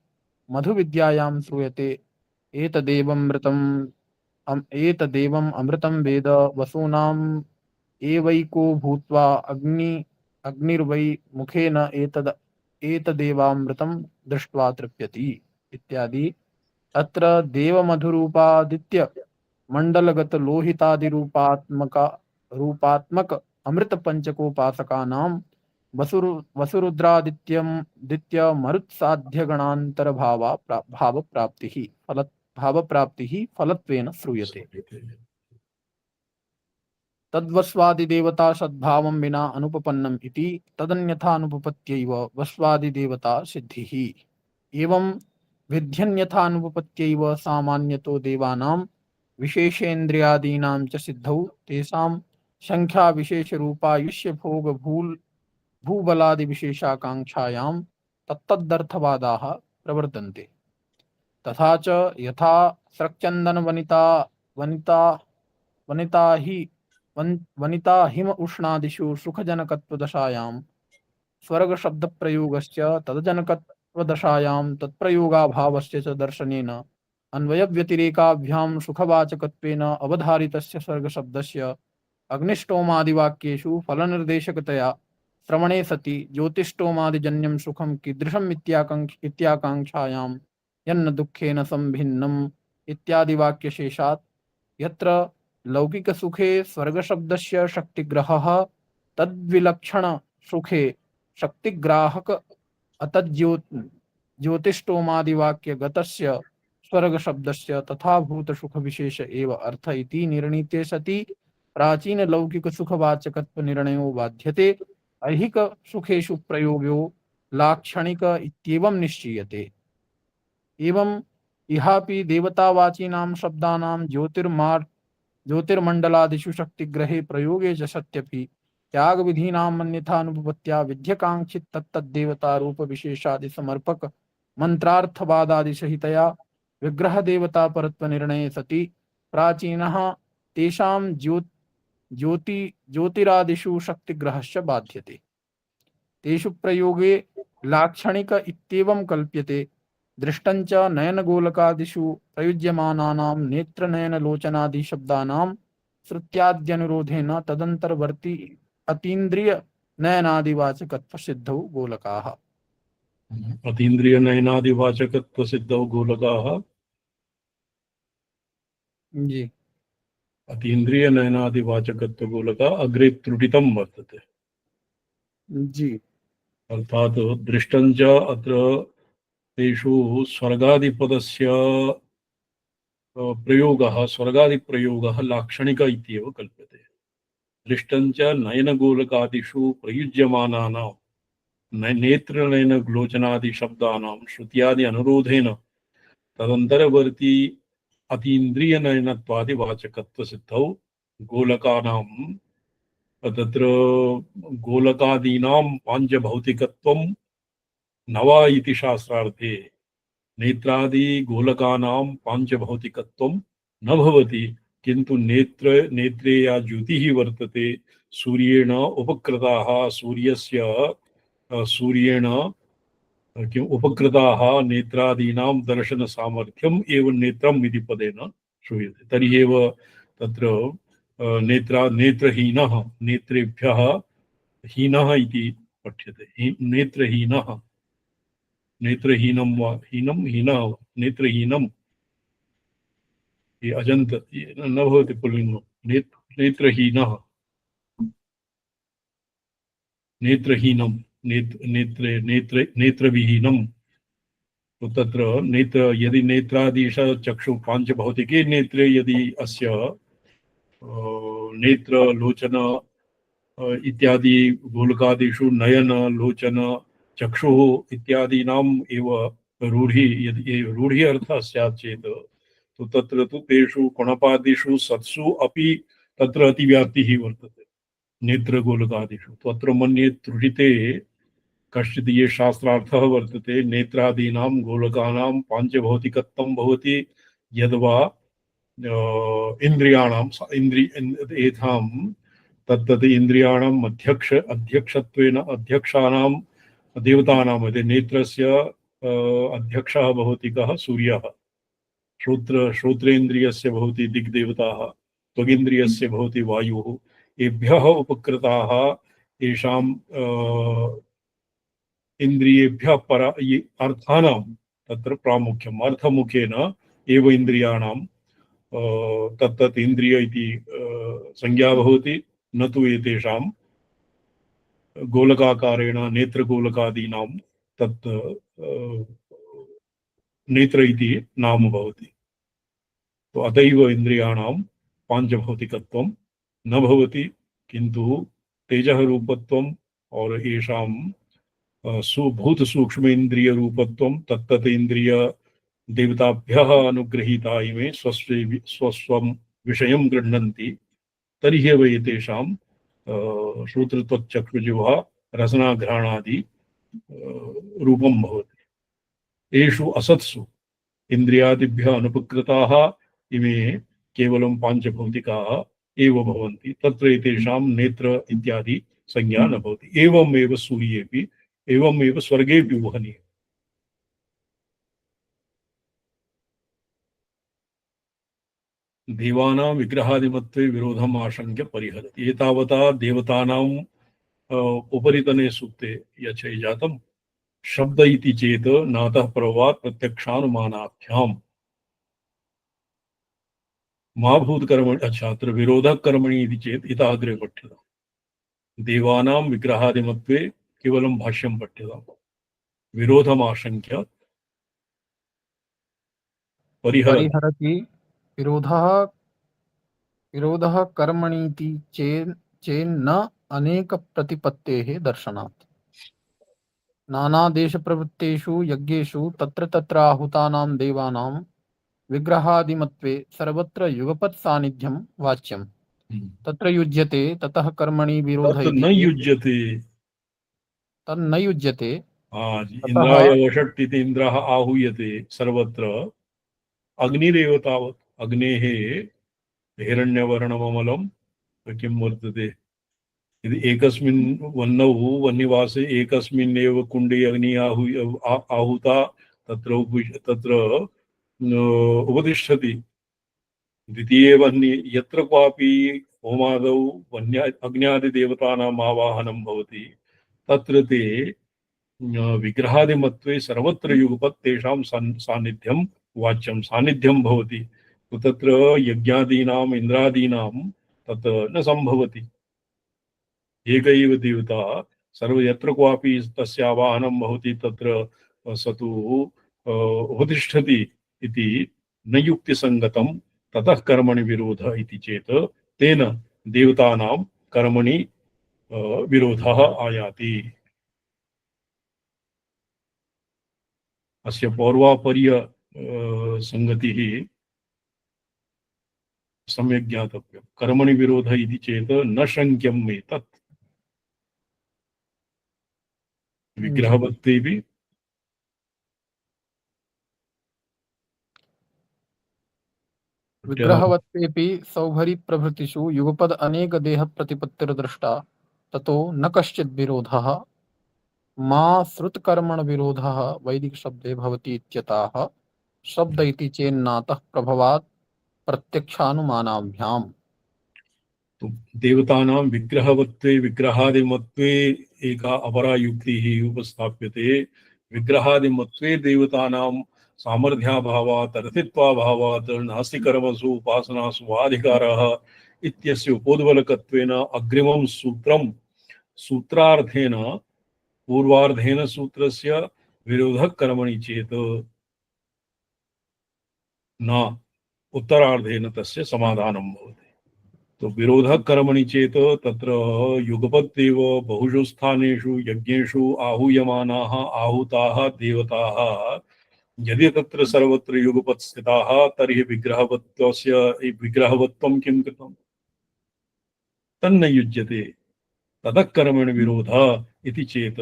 मधुविद्यायां श्रूयते एतदेवम् अमृतं वेद वसूनाम् एवैको भूत्वा अग्निर्वै मुखेन एतदेवामृतं दृष्ट्वा तृप्यति इत्यादि। अत्र देवमधुरूपादित्य मंडलगत रूपात्मक अमृत पंचकोपासकानां वसुरुद्रादित्य मरुत्साध्य गणांतर भाव प्राप्तिः फलत्वेन श्रूयते। तद्वस्वादिदेवता सद्भावं विना अनुपपन्नम् इति तदन्यथानुपपत्त्यैव वस्वादिदेवता सिद्धिः। एवं विध्यन्यथानुपपत्त्यैव सामान्यतो देवानां विशेषेन्द्रियादीनां च सिद्धौ तेषां संख्या विशेषरूपायुष्य भोग भूबलादि विशेषाकांक्षायां तत्तदर्थवादाः प्रवर्तन्ते। तथा च यथा स्रक्चन्दन वनिता हिम उष्णादिषु सुखजनकत्वदशायां स्वर्गशब्दप्रयोगस्य तदजनकत्वदशायां तत्प्रयोगाभावस्य च दर्शनेन अन्वयव्यतिरेकाभ्यां सुखवाचकत्वेन अवधारितस्य स्वर्गशब्दस्य अग्निष्टोमादिवाक्येषु फलनिर्देशकतया श्रवणे सति ज्योतिष्टोमादिजन्यं सुखं कीदृशम् इत्याकांक्षायां यन्न दुःखेन संभिन्नम् इत्यादिवाक्यशेषात् यत्र लौकिकसुखे स्वर्गशब्दस्य शक्तिग्रहः तद्विलक्षण सुखे शक्तिग्राहक ज्योतिष्टोमादिवाक्यगतस्य स्वर्गशब्दस्य तथाभूतसुखविशेष एव अर्थ इति निर्णीते सति प्राचीन लौकिक सुखवाचकत्व निर्णयो बाध्यते ऐहिक सुखेषु प्रयोगो लाक्षणिक इत्येवं निश्चीयते। एवं इहापि देवतावाचीनां शब्दानां ज्योतिर्मण्डलादिषु शक्तिग्रहे प्रयोगे च सत्यपि त्यागविधीनां अन्यथानुपपत्त्या विध्यकाङ्क्षित तत्तद्देवतारूपविशेषादि समर्पक मंत्रार्थवादादिसहितया विग्रह देवता परत्व निर्णये सति प्राचीनः तेषां ज्योतिरादिषु शक्तिग्रहश्च बाध्यते। तेषु प्रयोगे लाक्षणिक इत्येवं कल्प्यते। दृष्टञ्च नयनगोलकादिषु प्रयुज्यमानानां नेत्रनयनलोचनादि शब्दानां श्रुत्याद्यनुरोधेन तदन्तर्वर्ती अतीन्द्रिय नयनादिवाचकत्व सिद्धौ गोलकाः। अतीन्द्रिय नयनादिवाचकत्व सिद्धौ गोलकाः। जी अतीन्द्रिय नयनादिवाचकत्व गोलका अग्रे त्रुटितं वर्तते। जी अर्थात दृष्टञ्च अत्र तेषु स्वर्गादिपदस्य स्वर्गादिप्रयोगः लाक्षणिक इत्येव कल्प्यते। दृष्टञ्च नयनगोलकादिषु प्रयुज्यमानानां नेत्रनयनग्लोचनादिशब्दानां श्रुत्यादि अनुरोधेन तदन्तरवर्ती अतीन्द्रियनयनत्वादिवाचकत्वसिद्धौ गोलकानां तत्र गोलकादीनां पाञ्चभौतिकत्वं न वा इति शास्त्रार्थे नेत्रादि गोलकानां पाञ्चभौतिकत्वं न भवति किंतु नेत्रे या ज्योतिः वर्तते सूर्येण उपकृताः सूर्येण किम् उपकृताः नेत्रादीनां दर्शनसामर्थ्यम् एव नेत्रम् इति पदेन श्रूयते। तर्हि एव तत्र नेत्रहीनः नेत्रेभ्यः हीनः इति पठ्यते। नेत्रहीनः नेत्रहीनं वा हीनः वा नेत्रहीनं ये अजन्त न भवति पुल्लिङ्गं नेत्रहीनः नेत्रहीनं नेत्रविहीनं। तो तत्र नेत्र यदि नेत्रादीश चक्षु पांचभौतिके नेत्रे यदि अस्य नेत्र लोचन इत्यादि गोलकादिषु नयन लोचन चक्षुः इत्यादीनाम् एव रूढि यदि रूढि अर्थः स्यात् चेत् तो तत्र तु तेषु कोणपादिषु सत्सु अपि तत्र अतिव्याप्तिः वर्तते नेत्रगोलकादिषु। तत्र मन्ये त्रुटिते कश्चित् ये शास्त्रार्थः वर्तते नेत्रादीनां गोलकानां पांचभौतिकत्वं भवति यद्वा इन्द्रियाणां एतां तत्तत् इन्द्रियाणाम् अध्यक्षत्वेन अध्यक्षाणां देवतानां मध्ये नेत्रस्य अध्यक्षः भवति कः सूर्यः। श्रोत्रेन्द्रियस्य भवति दिग्देवताः त्वगिन्द्रियस्य भवति वायुः। एभ्यः उपकृताः येषां इन्द्रियेभ्यः अर्थानां तत्र प्रामुख्यम् अर्थमुखेन एव इन्द्रियाणां तत्तत् इन्द्रिय इति संज्ञा भवति न तु एतेषां गोलकाकारेण नेत्रगोलकादीनां तत् नेत्र इति नाम भवति। तो अतैव इन्द्रियाणां पांचभौतिकत्वं न भवति किन्तु तेजः रूपत्वम् और येषां भूत सूक्ष्म इंद्रिय रूपत्वं तत्तत् इंद्रिय देवताभ्यः अनुगृहीता इमे स्वस्वं विषयं गृह्णन्ति तर्हि एव एतेषां श्रोत्रत्वचक्षुजिह्वा रसनाघ्राणादि रूपं भवति। एषु असत्सु इन्द्रियादिभ्यः अनुपकृताः इमे केवलं पांचभौतिकाः एव भवन्ति। तत्र एतेषां नेत्र इत्यादि संज्ञा न भवति। एवमेव सूर्येऽपि एवमेव स्वर्गेऽपि वहनीयम्। देवानां विग्रहादिमत्वे विरोधम् आशङ्क्य परिहरति। एतावता देवतानाम् उपरितने सूक्ते यच्चै जातं शब्द इति चेत् नातः प्रवात् प्रत्यक्षानुमानाभ्याम् मा भूतकर्मणि अच्छा अत्र विरोधः कर्मणि इति चेत् इतः अग्रे पठ्यताम्। देवानां विग्रहादिमत्वे केवलं भाष्यं पठ्यताम्। विरोधमाशङ्क्य परिहरति विरोधः कर्मणीति चेन्न अनेक प्रतिपत्तेः दर्शनात्। नानादेशप्रवृत्तेषु यज्ञेषु तत्र तत्र आहूतानां देवानां विग्रहादिमत्वे सर्वत्र युगपत् सान्निध्यं वाच्यम्। तत्र युज्यते ततः कर्मणि विरोध तत् न युज्यते तन्न युज्यते इंद्राय वषट् इति इन्द्रः आहूयते सर्वत्र अग्निरेव तावत् अग्नेः हिरण्यवर्णममलं किं वर्तते यदि एकस्मिन् वह्नौ वह्निवासे एकस्मिन्नेव कुण्डे अग्निः आहूता तत्र उपतिष्ठति। द्वितीये वह्नि यत्र क्वापि होमादौ अग्न्यादिदेवतानाम् आवाहनं भवति तत्र ते विग्रहादिमत्वे सर्वत्र युगपत् तेषां सान्निध्यं वाच्यं सान्निध्यं भवति। तत्र यज्ञादीनाम् इन्द्रादीनां तत् न सम्भवति। एक एव देवता सर्व यत्र क्वापि तस्य आवाहनं भवति तत्र स तु उपतिष्ठति इति न युक्तिसङ्गतं। ततः कर्मणि विरोधः इति चेत् तेन देवतानां कर्मणि विरोधः आयाति। अस्य पौर्वापर्य संगतिः सम्यक् ज्ञातव्यं। कर्मणि विरोधः इति चेत् न शङ्क्यम् एतत्। विग्रहवत्तेऽपि विग्रहवत्तेऽपि सौभरी प्रभृतिषु युगपद अनेक देह प्रतिपत्तिर्दृष्टा ततो न कश्चित् विरोधः मा श्रुतकर्मण विरोधः वैदिक शब्दे भवति इत्यतः शब्द इति चेन्नातः प्रभवात् प्रत्यक्षानुमानाभ्याम्। तो देवतानां विग्रहवत्वे विग्रहादिमत्वे एका अपरा युक्तिः उपस्थाप्यते। विग्रहादिमत्वे देवतानां सामर्थ्याभावात् अर्थित्वाभावात् नास्ति कर्मसु उपासनासु वा अधिकारः इत्यस्य उपोद्बलकत्वेन अग्रिमं सूत्रं सूत्रार्थेन पूर्वार्धेन सूत्रस्य विरोधः कर्मणि चेत् न उत्तरार्धेन तस्य समाधानं भवति। तो विरोधः कर्मणि चेत् तत्र युगपत्तेव बहुषु स्थानेषु यज्ञेषु आहूयमानाः आहूताः देवताः यदि तत्र सर्वत्र युगपत् स्थिताः तर्हि विग्रहवत्वं किं कृतं तन्न युज्यते ततः कर्मणि विरोधः इति चेत्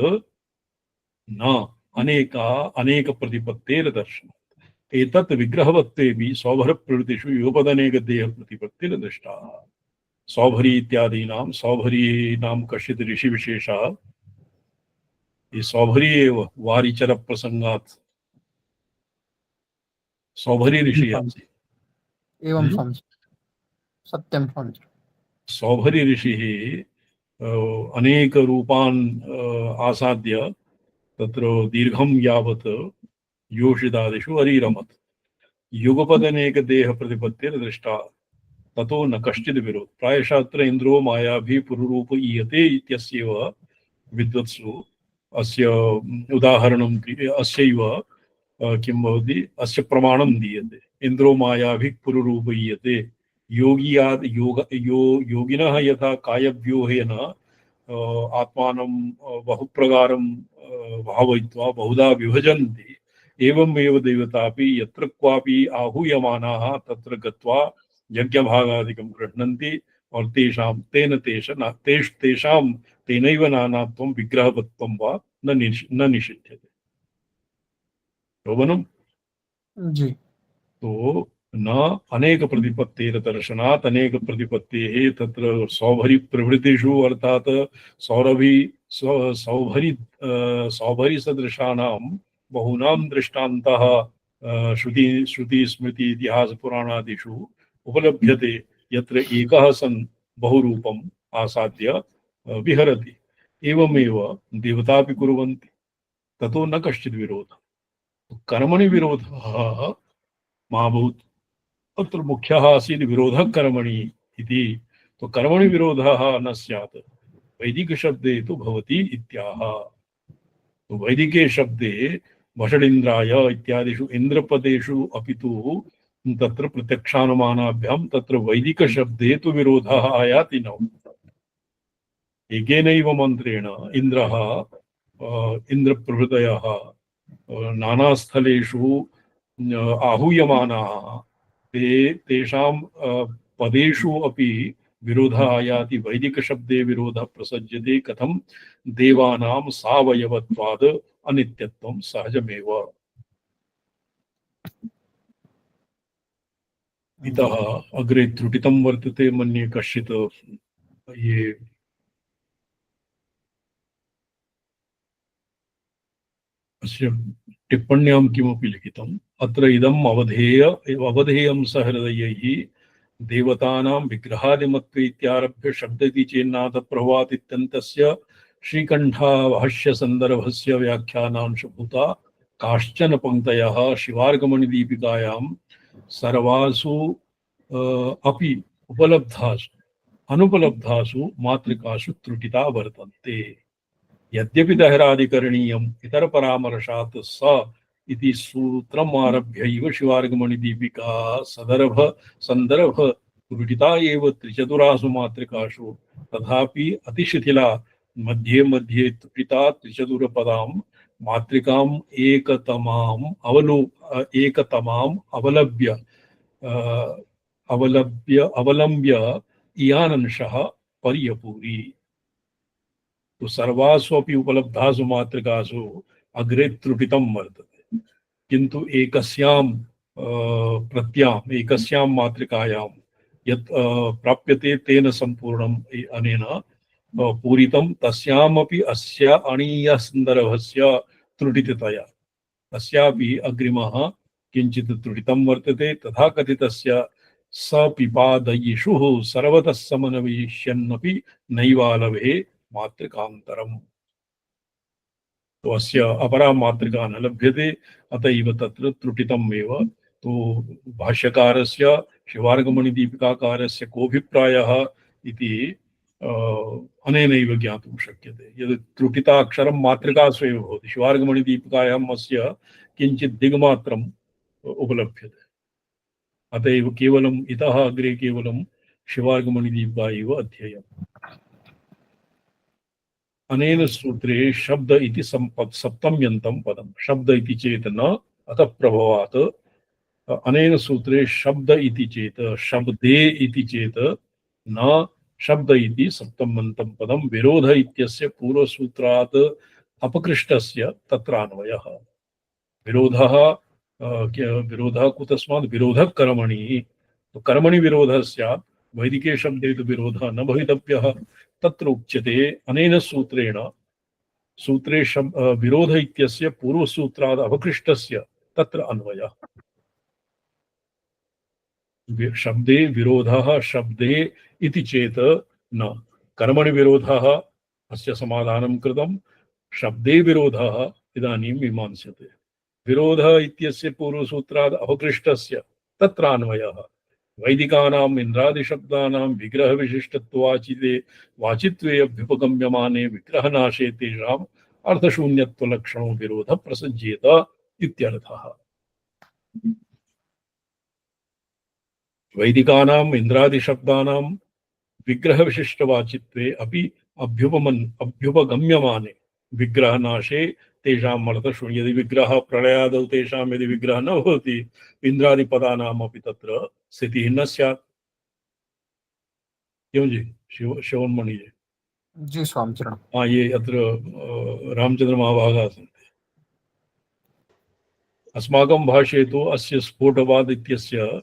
न अनेक प्रतिपत्तेर्दर्शनम्। एतत् विग्रहवत्वेऽपि सौभरप्रवृत्तिषु युगपदनेक देह प्रतिपत्तिर्दृष्टा। सौभरी इत्यादीनां सौभरीनां कश्चित् ऋषिविशेषः ये सौभरी एव वारिचर प्रसंगात् सौभरी ऋषि अस्ति। एवं समझ सत्यं समझ। सौभरी ऋषिः अनेक रूपान् आसाद्य तत्र दीर्घं यावत् योषिदादिषु अरिरमत्। युगपदनेक देह प्रतिपत्तिर्दृष्टा ततो न कश्चित् विरोध। प्रायशः अत्र इन्द्रो मायाभिः पुरुरूप ईयते इत्यस्यैव विद्वत्सु अस्य उदाहरणं अस्यैव किं भवति अस्य प्रमाणं दीयते। इन्द्रो मायाभिः पुरुरूप ईयते। योगिनः यथा कायव्यूहेन आत्मानं बहुप्रकारं भावयित्वा बहुधा विभजन्ति एवमेव देवतापि यत्र क्वापि आहूयमानाः तत्र गत्वा यज्ञभागादिकं गृह्णन्ति और तेषां तेनैव नानात्वं विग्रहवत्वं वा न निषिध्यते। शोभनम् जी। तो न अनेक प्रतिपत्तेर्दर्शनात् अनेक प्रतिपत्तेः तत्र सौभरी प्रभृतिषु अर्थात् सौभरी सदृशानां बहूनां दृष्टान्तः श्रुति स्मृति इतिहास पुराणादिषु उपलभ्यते यत्र एकः सन् बहुरूपम् आसाद्य विहरति। एवमेव देवतापि कुर्वन्ति ततो न कश्चित् विरोधः। कर्मणि विरोधः महाभूत अत्र मुख्यः आसीत् विरोधः कर्मणि इति। तो कर्मणि विरोधः न स्यात् वैदिकशब्दे तु भवति इत्याह। तो वैदिके शब्दे वषडिन्द्राय इत्यादिषु इन्द्रपदेषु अपि तु तत्र प्रत्यक्षानुमानाभ्यां तत्र वैदिकशब्दे तु विरोधः आयाति न। एकेनैव मन्त्रेण इन्द्रः इन्द्रप्रभृतयः नानास्थलेषु आहूयमानाः तेषां पदेषु अपि विरोधः आयाति। वैदिकशब्दे विरोधः प्रसज्यते कथं देवानां सावयवत्वाद् अनित्यत्वं सहजमेव। इतः अग्रे त्रुटितं वर्तते मन्ये कश्चित् ये अस्य टिप्पण्यां किमपि लिखितम् अत्र इदम् अवधेयं सहृदयैः देवतानां विग्रहादिमत्वे इत्यारभ्य शब्द इति चेन्नाथ प्रभवात् इत्यन्तस्य श्रीकण्ठाभाष्य सन्दर्भस्य व्याख्यानांशभूता काश्चन पंक्तयः शिवार्गमणिदीपिकायां सर्वासु अपि उपलब्धासु अनुपलब्धासु मातृकासु त्रुटिता वर्तन्ते। यद्यपि दहरादिकरणीयम् इतर परामर्शात् स इति सूत्रम् आरभ्यैव शिवार्गमणिदीपिका संदर्भ त्रुटिता एव त्रिचतुरासु मातृकासु तथापि अतिशिथिला मध्ये मध्ये त्रुटिता त्रिचतुरपदां मातृकाम् एकतमाम् अवलम्ब्य इयानंशः पर्यपूरी। तो सर्वासु अपि उपलब्धासु मातृकासु अग्रे त्रुटितं वर्तते किन्तु एकस्यां प्रत्याम् एकस्यां मातृकायां यत् प्राप्यते तेन सम्पूर्णम् अनेन पूरितं तस्यामपि अस्य अणीयसन्दर्भस्य त्रुटितया तस्यापि अग्रिमः किञ्चित् त्रुटितं वर्तते तथा कथितस्य सपिपादयिषुः सर्वतः समन्वयिष्यन्नपि नैवालभे मातृकान्तरम्। तो अस्य अपरा मातृका न लभ्यते अतएव तत्र त्रुटितम् एव। तो भाष्यकारस्य शिवार्गमणिदीपिकाकारस्य कोऽभिप्रायः इति अनेनैव ज्ञातुं शक्यते। यद् त्रुटिताक्षरं मातृकासु एव भवति। शिवार्गमणिदीपिकायाम् अस्य किञ्चित् दिग्मात्रम् उपलभ्यते। अतएव केवलम् इतः अग्रे केवलं शिवार्गमणिदीपिका एव अध्येयम्। अनेन सूत्रे शब्द इति सप्तम्यन्तं पदम्। शब्द इति चेत् न अतः प्रभवात् अनेन सूत्रे शब्द इति चेत् शब्दे इति चेत् न शब्द इति सप्तम्यन्तं पदम्। विरोध इत्यस्य पूर्वसूत्रात् अपकृष्टस्य तत्र अन्वयः। विरोधः विरोधः कुतस्मात् विरोधः कर्मणि। तो कर्मणि विरोधः स्यात् वैदिके शब्दे तु विरोधः न भवितव्यः। तत्र उच्यते अनेन सूत्रेण सूत्रे विरोध इत्यस्य पूर्वसूत्रात् अपकृष्टस्य तत्र अन्वयः। शब्दे विरोधः शब्दे इति चेत् न कर्मणि विरोधः अस्य समाधानं कृतं शब्दे विरोधः इदानीं मीमांस्यते। विरोधः इत्यस्य पूर्वसूत्रात् अपकृष्टस्य तत्र अन्वयः। वैदिकानाम् इन्द्रादिशब्दानां विग्रह विशिष्टत्वाचिते वाचित्वे अभ्युपगम्यमाने विग्रहनाशे तेषाम् अर्थशून्यत्वलक्षणो विरोधः प्रसज्येत इत्यर्थः। वैदिकानाम् इन्द्रादिशब्दानां विग्रह विशिष्टवाचित्वे अपि अभ्युपगम्यमाने विग्रहनाशे तेषाम् अर्थशून्य। यदि विग्रह प्रलयादौ तेषां यदि विग्रह न भवति इन्द्रादिपदानाम् अपि तत्र स्थितिः न स्यात्। क्यों जी श्रवणमणि जी? जी स्वामी चरण। हाँ, ये अत्र रामचंद्र महाभागाः सन्ति। अस्माकं भाष्ये तु अस्य स्फोटवाद इत्यस्य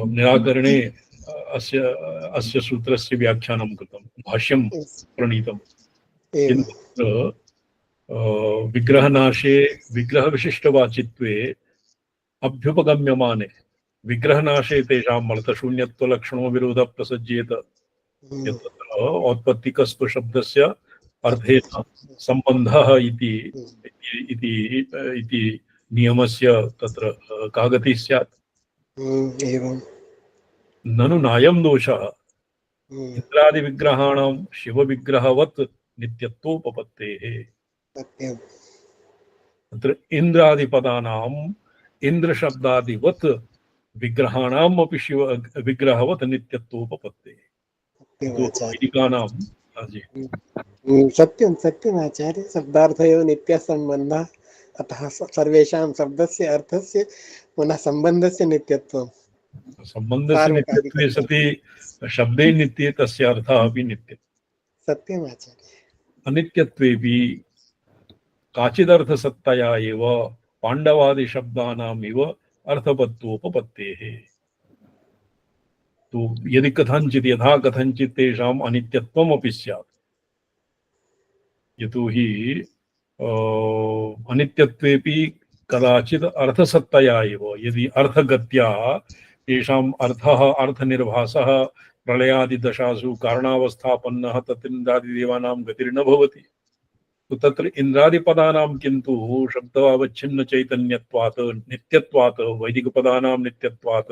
निराकरणे अस्य सूत्रस्य व्याख्यानं कृतं भाष्यं प्रणीतं। किन्तु विग्रहनाशे विग्रहविशिष्टवाचित्वे अभ्युपगम्यमाने विग्रहनाशे तेषाम् अर्थशून्यत्वलक्षणो विरोधः प्रसज्येत। यत्र औत्पत्तिकस्तु शब्दस्य अर्थेन सम्बन्धः इति नियमस्य तत्र का गतिः स्यात्। ननु नायं दोषः इन्द्रादिविग्रहाणां शिवविग्रहवत् नित्यत्वोपपत्तेः। तत्र इन्द्रादिपदानाम् इन्द्रशब्दादिवत् विग्रहाणाम् अपि शिव विग्रहवत् नित्यत्वोपपत्तेः। वैदिकानां सत्यं सत्यम् आचार्य शब्दार्थयोः नित्यसम्बन्धः अतः सर्वेषां शब्दस्य अर्थस्य पुनः सम्बन्धस्य नित्यत्वं। सम्बन्धस्य नित्यत्वे सति शब्दे नित्ये तस्य अर्थः अपि नित्यः। सत्यम् आचार्य। अनित्यत्वेपि काचिदर्थसत्तया एव पाण्डवादिशब्दानाम् इव अर्थवत्वोपपत्तेः। तो यदि कथञ्चित् यथा कथञ्चित् तेषाम् अनित्यत्वम् अपि स्यात्। यतोहि अनित्यत्वेपि कदाचित् अर्थसत्तया एव यदि अर्थगत्या तेषाम् अर्थः अर्थनिर्भासः प्रलयादिदशासु कारणावस्थापन्नः तत्रिन्द्रादिदेवानां गतिर्न भवति। तो तत्र इन्द्रादिपदानां किन्तु शब्दावच्छिन्न चैतन्यत्वात् नित्यत्वात् वैदिकपदानां नित्यत्वात्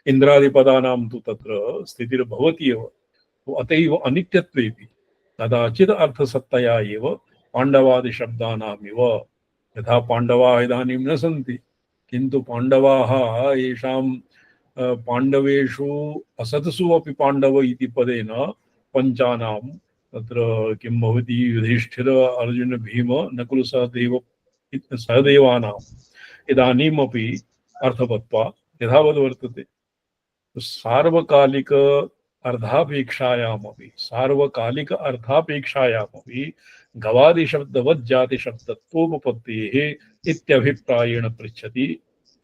इन्द्रादिपदानां तु तत्र स्थितिर्भवति एव। तो अतएव अनित्यत्वेपि कदाचित् अर्थसत्तया एव पाण्डवादिशब्दानाम् इव यथा पाण्डवाः इदानीं न सन्ति किन्तु पाण्डवाः येषां पाण्डवेषु असत्सु अपि पाण्डव इति पदेन पञ्चानां तत्र किं भवति युधिष्ठिर अर्जुन भीम नकुल सहदेवानाम् इदानीमपि अर्थवत्वा यथावत् वर्तते। सार्वकालिक अर्थापेक्षायामपि गवादिशब्दवत् जातिशब्दत्वोपपत्तेः इत्यभिप्रायेण पृच्छति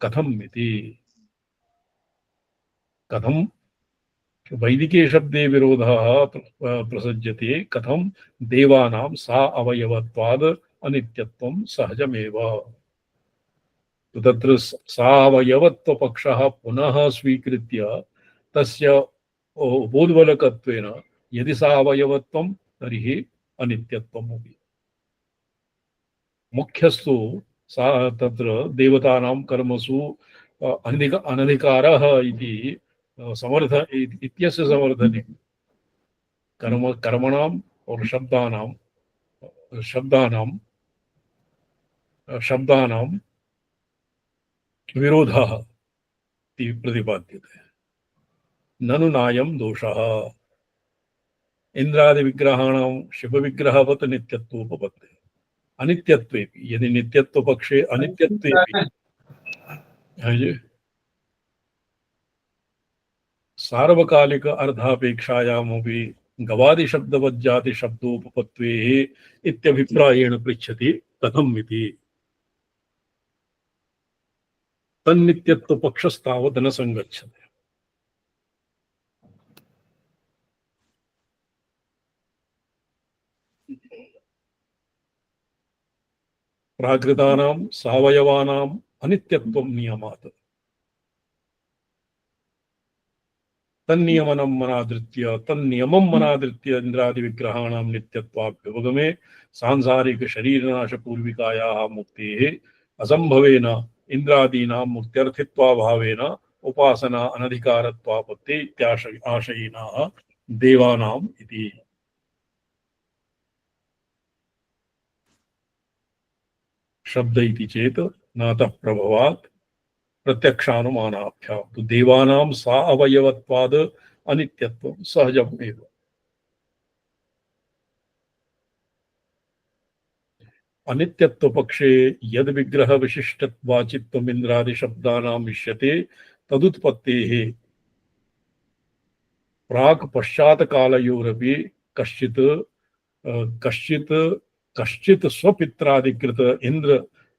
कथम इति कथम वैदिके शब्दे विरोधः प्रसज्यते कथम देवानां सा अवयवत्वाद् अनित्यत्वं सहजमेव। तो तत्र सावयवत्वपक्षः पुनः स्वीकृत्य तस्य उपोद्बलकत्वेन यदि सावयवत्वं तर्हि अनित्यत्वम् अपि। मुख्यस्तु सा तत्र देवतानां कर्मसु अनधिकारः इति समर्थ इत्यस्य समर्थने कर्मणां और शब्दानां शब्दानां विरोधः इति प्रतिपाद्यते। ननु नायं दोषः इन्द्रादिविग्रहाणां शिवविग्रहवत् नित्यत्वोपपत्तिः अनित्यत्वेपि यदि नित्यत्वपक्षे अनित्यत्वेपि सार्वकालिक अर्थापेक्षायामपि गवादिशब्दवज्जाति शब्दोपपत्वेः इत्यभिप्रायेण पृच्छति कथम् इति। तन्नित्यत्वपक्षस्तावत् न संगच्छते। प्राकृतानां सावयवानाम् अनित्यत्वं नियमात् तन्नियमनं मनादृत्य इन्द्रादिविग्रहाणां नित्यत्वाभ्युपगमे सांसारिक शरीरनाश पूर्विकायाः मुक्तेः असंभवेन इन्द्रादीनां मुक्त्यर्थित्वाभावेन उपासना अनधिकारत्वापत्ते आशयिनः देवानाम् इति। शब्द इति चेत् नातः प्रभवात् प्रत्यक्षानुमानाभ्यां तो देवानां सा अवयवत्वाद् अनित्यत्वं सहजम् एव। अनित्यत्वपक्षे यद् विग्रह विशिष्टत्वाचित्वम् इन्द्रादि शब्दानां इष्यते तदुत्पत्तेः प्राक् पश्चात् कालयोरपि कश्चित् कश्चित् कश्चित् स्वपित्रादिकृत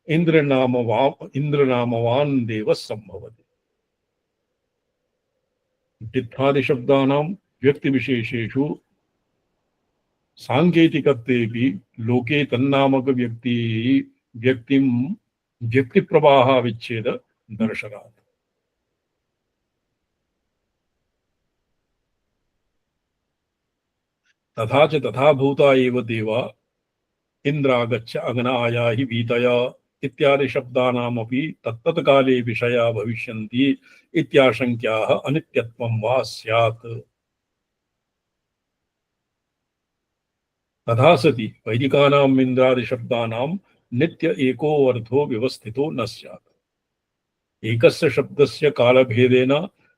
इन्द्रनामवान् देवः सम्भवति। डित्थादिशब्दानां व्यक्तिविशेषेषु सांकेतिकत्वेपि लोके तन्नामक व्यक्तिप्रवाह विच्छेद दर्शनात्। तथा च तथा भूता एव देवा इन्द्रागच्छ अग्नायाहि वीतया इत्यादि शब्दानामपि तत्तत्काले विषया भविष्यन्ति इत्याशङ्क्याः अनित्यत्वं वा स्यात्। तथा सति वैदिकानाम् इन्द्रादिशब्दानां नित्य एको अर्थो व्यवस्थितो न स्यात्। एकस्य शब्दस्य कालभेदेन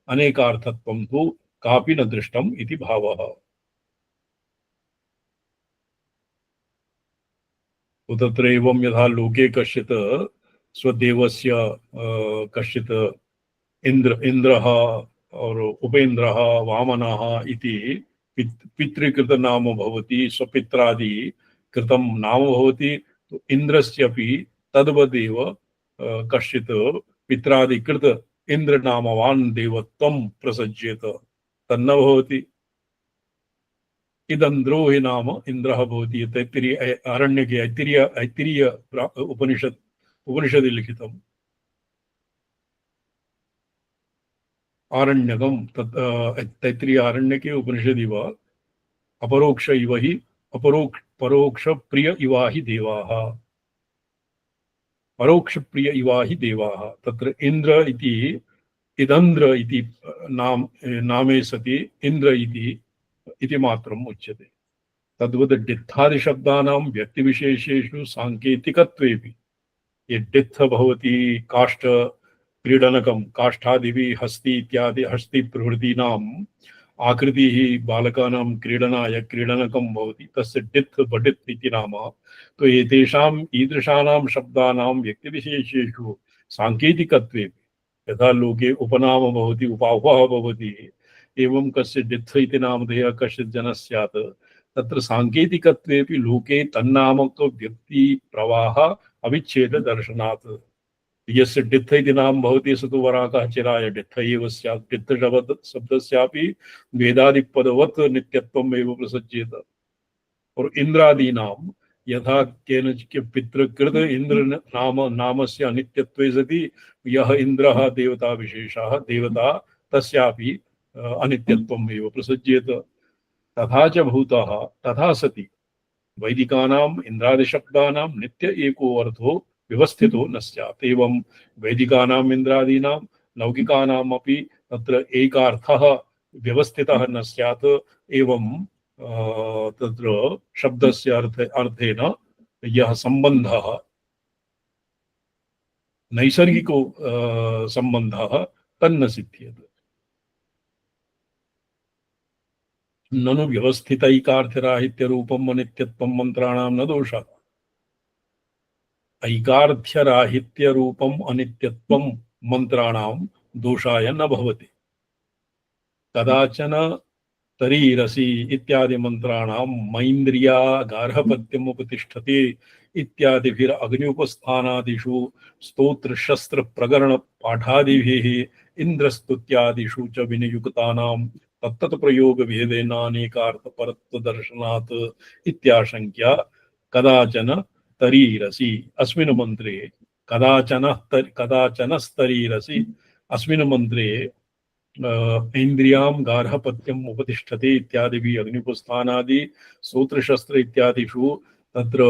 अनेकार्थत्वं तु कापि न दृष्टम् इति भावः। तत्र एवं यथा लोके कश्चित् स्वदेवस्य कश्चित् इन्द्रः और उपेन्द्रः वामनः इति पितृकृत नाम भवति, स्वपित्रादि कृतं नाम भवति। तो इन्द्रस्यपि तद्वदेव कश्चित् पित्रादिकृत इन्द्रनामवान् देवत्वं प्रसज्येत तन्न भवति। इदन्द्रो हि नाम इंद्रः भवति। तैत्तिरीय आरण्यके ऐत्तिरीय उपनिषदि लिखितम् आरण्यकं तत् तैत्तिरीय आरण्यके उपनिषदि वा अपरोक्ष इव हि परोक्ष प्रिय इवा हि देवाः। परोक्ष प्रिय इवा हि देवाः। तत्र इन्द्र इति इदन्द्र इति नामे सति इन्द्र इति मात्रम् उच्यते। तद्वत् डित्थादिशब्दानां व्यक्तिविशेषेषु सांकेतिकत्वेपि ये डित्थ भवति काष्ठ क्रीडनकं काष्ठादिभिः हस्ति इत्यादि हस्ति प्रभृतीनाम् आकृतिः बालकानां क्रीडनाय क्रीडनकं भवति, तस्य डित्थ बडित् इति नाम। तो एतेषाम् ईदृशानां शब्दानां व्यक्तिविशेषेषु सांकेतिकत्वेपि यथा लोके उपनाम भवति उपावः भवति एवं कस्य डित्थ इति नामधेयः कश्चित् जनः स्यात्। तत्र सांकेतिकत्वेपि लोके तन्नामक व्यक्ति प्रवाह अविच्छेद दर्शनात् यस्य डित्थ इति नाम भवति स तु वराकः चिराय डित्थ एव स्यात्। डित्थ शब्दस्यापि वेदादिपदवत् नित्यत्वम् एव प्रसज्येत। और इंद्रादीनां यथा केनचित् पितृकृत इंद्र नामस्य अनित्यत्वे सति यः इंद्रः देवता विशेषः देवता तस्यापि अनित्यत्वम् एव प्रसज्येत। तथा च भूतः तथा सति वैदिकानाम् इंद्रादिशब्दानां नित्य एको अर्थो व्यवस्थितो न स्यात्। एवं वैदिकानाम् इंद्रादीनां लौकिकानामपि तत्र एकार्थः व्यवस्थितः न स्यात्। एवं तत्र शब्दस्य अर्थेन यः संबंधः नैसर्गिको संबंधः तन्न सिद्ध्येत। ननु व्यवस्थितैकार्थ्यराहित्यरूपम् अनित्यत्वं मंत्राणां न दोषः। ऐकार्थ्यराहित्यरूपम् अनित्यत्वं मंत्राणां दोषाय न भवति। कदाचन तरीरसि इत्यादि मंत्राणां मैन्द्रिया गार्हपत्यम् उपतिष्ठते इत्यादिभिर अग्न्युपस्थानादिषु स्तोत्र शस्त्र प्रकरण पाठादिभिः इंद्रस्तुत्यादिषु च विनियुक्तानां तत्तत् प्रयोग भेदेनानेकार्थ परत्व दर्शनात् इत्याशंक्या कदाचन तरीरसि अस्मिन् मंत्रे कदाचनस्तरीरसि अस्मिन् मंत्रे इंद्रियां गार्हपत्यम् उपतिष्ठते इत्यादिभिः अग्निपुस्थानादि सूत्रशस्त्र इत्यादिषु तत्र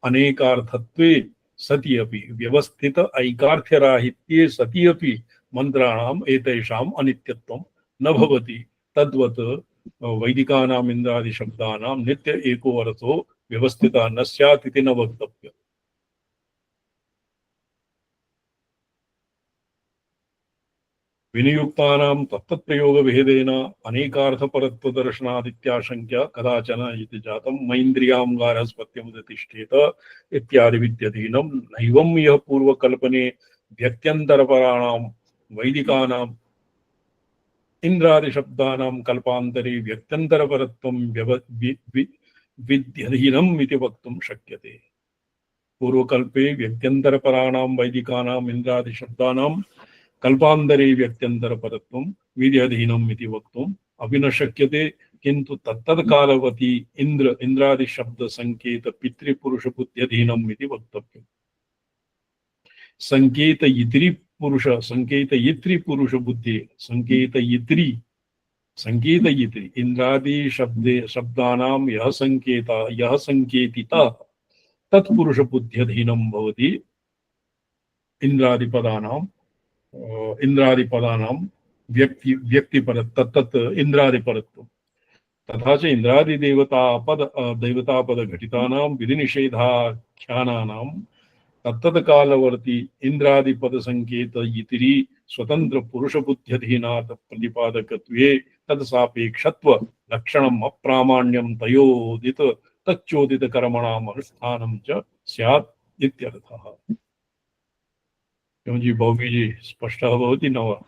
अनेकार्थत्वे सति अपि व्यवस्थित ऐकार्थ्यराहित्ये सति अपि मंत्राणाम् एतेषाम् अनित्यत्वं न भवति। तद्वत् वैदिकानाम् इंद्रादि शब्दानां नित्य एको अर्थो व्यवस्थितः न स्यात् इति न वक्तव्यम्। विनियुक्तानां तत्तत्प्रयोगभेदेन अनेकार्थपरत्वदर्शनादित्याशंक्य कदाचन इति जातं मैन्द्रियां गार्हस्पत्यमुपतिष्ठेत इत्यादि विद्यधीनं नैवं यः पूर्वकल्पने व्यक्त्यन्तरपराणां वैदिकानां इंद्रादिशब्दानां कल्पान्तरे व्यक्त्यन्तरपरत्वं विद्यधीनम् इति वक्तुं शक्यते। पूर्वकल्पे व्यक्त्यन्तरपराणां वैदिकानां इंद्रादिशब्दानां कल्पान्तरे व्यक्त्यन्तरपरत्वं विद्यधीनम् इति वक्तुम् अपि न शक्यते। किन्तु तत्तत्कालवति इंद्रादिशब्द संकेत पितृपुरुषबुद्ध्यधीनम् इति वक्तव्यम्। संकेतयित्री पुरुष बुद्धि संकेतयित्री इंद्रादि शब्दानां यः संकेतितः तत्पुरुष बुद्ध्यधीनं भवति। इंद्रादिपदानां व्यक्तिपर तत्तत् इंद्रादिपरत्वम्। तथा च देवतापद घटितानां विधिनिषेधाख्यानानां तत्तत्कालवर्ती इंद्रादिपद संकेत इतिरी स्वतंत्र पुरुष बुद्ध्यधीनात् प्रतिपादकत्वे तत्सापेक्षत्व लक्षणम् अप्रामाण्यं तयोदित तच्चोदित कर्मणाम् अनुष्ठानं च स्यात् इत्यर्थः। क्यों जी भौमी जी स्पष्टः भवति न वा?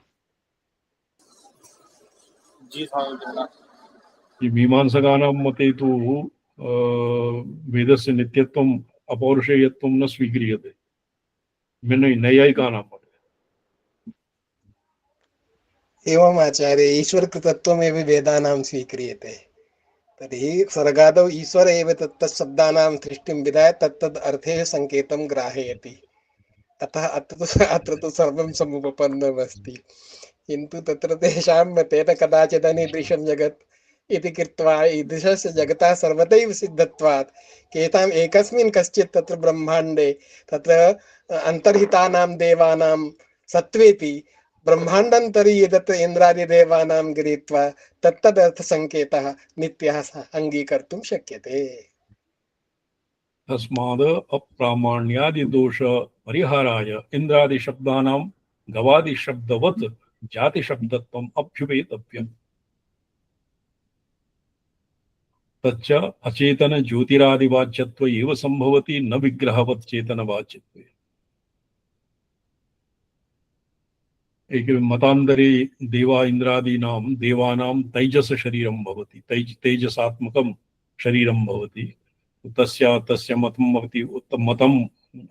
मीमांसकानां मते तु वेदस्य नित्यत्वम् अपौरुषेयत्वं न स्वीक्रियते। नैयायिकानां मते एवम् आचार्य ईश्वरकृतत्वमेव वेदानां स्वीक्रियते। तर्हि स्वर्गादौ ईश्वर एव तत्तत्शब्दानां सृष्टिं विधाय तत्तद् अर्थे संकेतं ग्राहयति। अतः अत्र तु सर्वं समुपपन्नमस्ति। किन्तु तत्र तेषां मतेन कदाचिदनीदृशं जगत् इति कृत्वा ईदृशस्य जगतः सर्वदैव सिद्धत्वात् केताम् एकस्मिन् कश्चित् तत्र ब्रह्माण्डे तत्र अन्तर्हितानां देवानां सत्त्वेति ब्रह्माण्डान्तरीयदत्र इन्द्रादिदेवानां गृहीत्वा तत्तदर्थसङ्केतः नित्यः अङ्गीकर्तुं शक्यते। तस्माद् अप्रामाण्यादि दोष परिहाराय इंद्रादिशब्दानां गवादिशब्दवत् जातिशब्दत्वम् अभ्युपेतव्यम्। तच्च अचेतन ज्योतिरादिवाच्यत्व एव संभवति न विग्रहवत् चेतनवाच्यत्वे। एक मतान्तरे देवा इंद्रादीनां देवानां तैजस शरीरं भवति, तेजसात्मकं शरीरं भवति। तस्य मतम्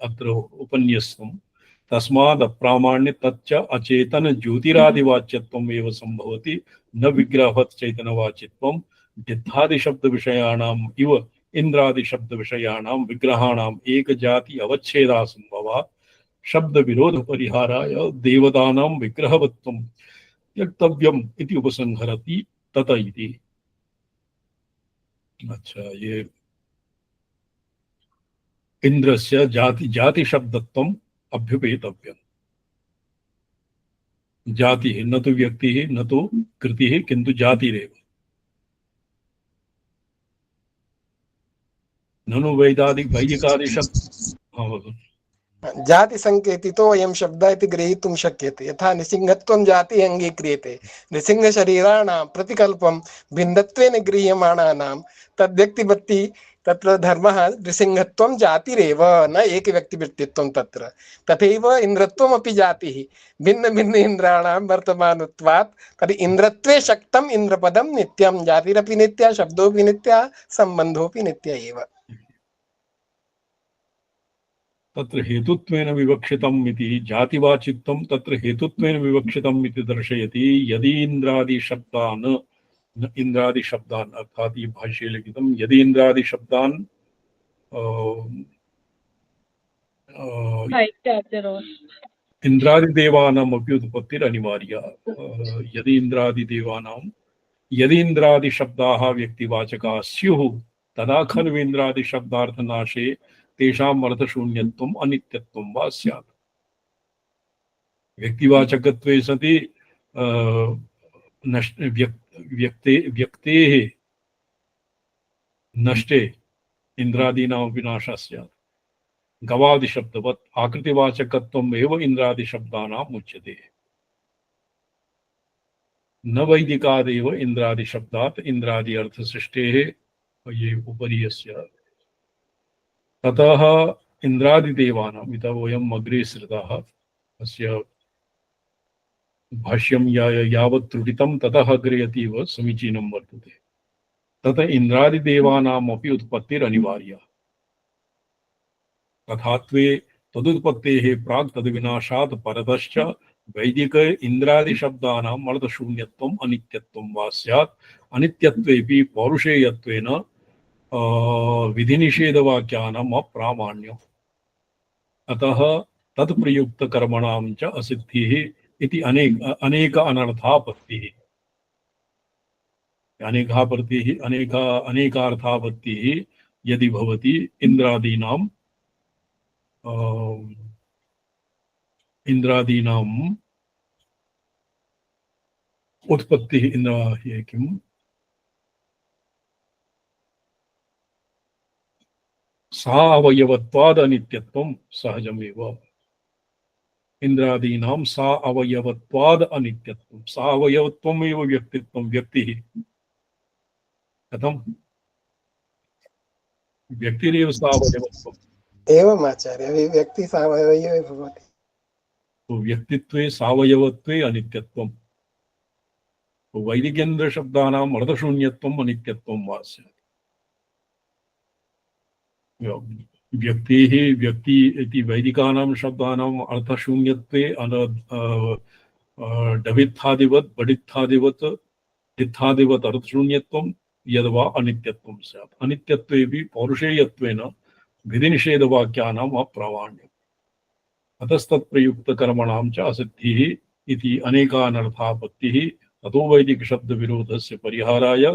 अत्र उपन्यस्तं तस्माद् अप्रामाण्य तच्च अचेतन ज्योतिरादिवाच्यत्वम् एव संभवति न विग्रहवत् चैतन्यवाच्यत्वं जित्थादि शब्द विषयाणाम् इव इंद्रादि शब्द विषयाणाम विग्रहाणाम एक जाति अवच्छेदा संभवा शब्द विरोध परिहाराय देवतानां विग्रहवत्वं त्यक्तव्यम् इति उपसंहरति तत इति। अच्छा, ये इंद्रस्य जाति जाति शब्दत्वम् अभ्युपेतव्यम्। जाति न तो व्यक्ति न तो कृति किंतु जातिरेव। ननु वैदिकादि शब्द। हाँ बोलो। जाति संकेतितो अयं शब्दः इति ग्रहीतुं शक्यते। यथा नृसिंहत्वं जातिः अङ्गीक्रियते, नृसिंहशरीराणां प्रतिकल्पं भिन्नत्वेन गृह्यमाणानां तद्व्यक्तिवृत्ति तत्र धर्मः नृसिंहत्वं जातिरेव, न एकव्यक्तिवृत्तित्वं तत्र। तथैव इन्द्रत्वमपि जातिः, भिन्न भिन्न इन्द्राणां वर्तमानत्वात् तर्हि इन्द्रत्वे शक्तम् इन्द्रपदं नित्यं, जातिरपि नित्या, शब्दोऽपि नित्यः, सम्बन्धोऽपि नित्य एव। तत्र हेतुत्वेन विवक्षितम् इति जातिवाचित्वं तत्र हेतुत्वेन विवक्षितम् इति दर्शयति। यदि इंद्रादि शब्दान् अर्थात ये भाष्ये लिखितं यदि इंद्रादि शब्दान् इंद्रादिदेवानाम् अपि उत्पत्तिरनिवार्या। यदि इंद्रादि शब्दाः व्यक्तिवाचकाः स्युः तदा खलु इंद्रादि शब्दार्थनाशे तेषाम् अर्थशून्यत्वम् अनित्यत्वं वा स्यात्। व्यक्तिवाचकत्वे सति व्यक्तेः नष्टे इंद्रादीनां विनाशः स्यात्। गवादिशब्दवत् आकृतिवाचकत्वम् एव इंद्रादिशब्दानाम् उच्यते। न वैदिकादेव इंद्रादिशब्दात् इंद्रादि अर्थसृष्टेः ये उपरि स्यात्। ततः इंद्रादिदेवानाम् इतः वयम् अग्रे श्रुताः अस्य भाष्यं यावत् त्रुटितं ततः अग्रे अतीव समीचीनं वर्तते। ततः इंद्रादिदेवानाम् अपि उत्पत्तिरनिवार्या। तथात्वे तदुत्पत्तेः प्राक् तद्विनाशात् परतश्च वैदिक इंद्रादिशब्दानाम् अर्थशून्यत्वम् अनित्यत्वं वा स्यात्। अनित्यत्वेपि पौरुषेयत्वेन विधिनिषेधवाक्यानाम् अप्रामाण्यम्। अतः तत्प्रयुक्तकर्मणां च असिद्धिः इति अनेक अनर्थापत्तिः। अनेकार्थापत्तिः यदि भवति इंद्रादीनाम् उत्पत्तिः किम् सा अवयवत्वाद अनित्यत्वं सहजमेव। इंद्रादीनां सा अवयवत्वाद अनित्यत्वं, सा अवयवत्वम् एव व्यक्तित्वं, व्यक्तिः। कथं व्यक्तिरेव सा अवयवत्वम्। एवम् आचार्य, व्यक्ति सावयवः भवति। तो व्यक्तित्वे सावयवत्वे अनित्यत्वं, वैदिकेन्द्र शब्दानाम् अर्थशून्यत्वम् अनित्यत्वं वा स्यात्। व्यक्ति इति वैदिकानां शब्दानाम् अर्थशून्यत्वे डवित्थादिवत् बडित्थादिवत् दित्थादिवत् अर्थशून्यत्वं यद्वा अनित्यत्वं स्यात्। अनित्यत्वेपि पौरुषेयत्वेन विधिनिषेधवाक्यानाम् अप्रामाण्यम्। अतस्तत्प्रयुक्तकर्मणां च असिद्धिः इति अनेकानर्थापत्तिः। ततो वैदिकशब्दविरोधस्य परिहाराय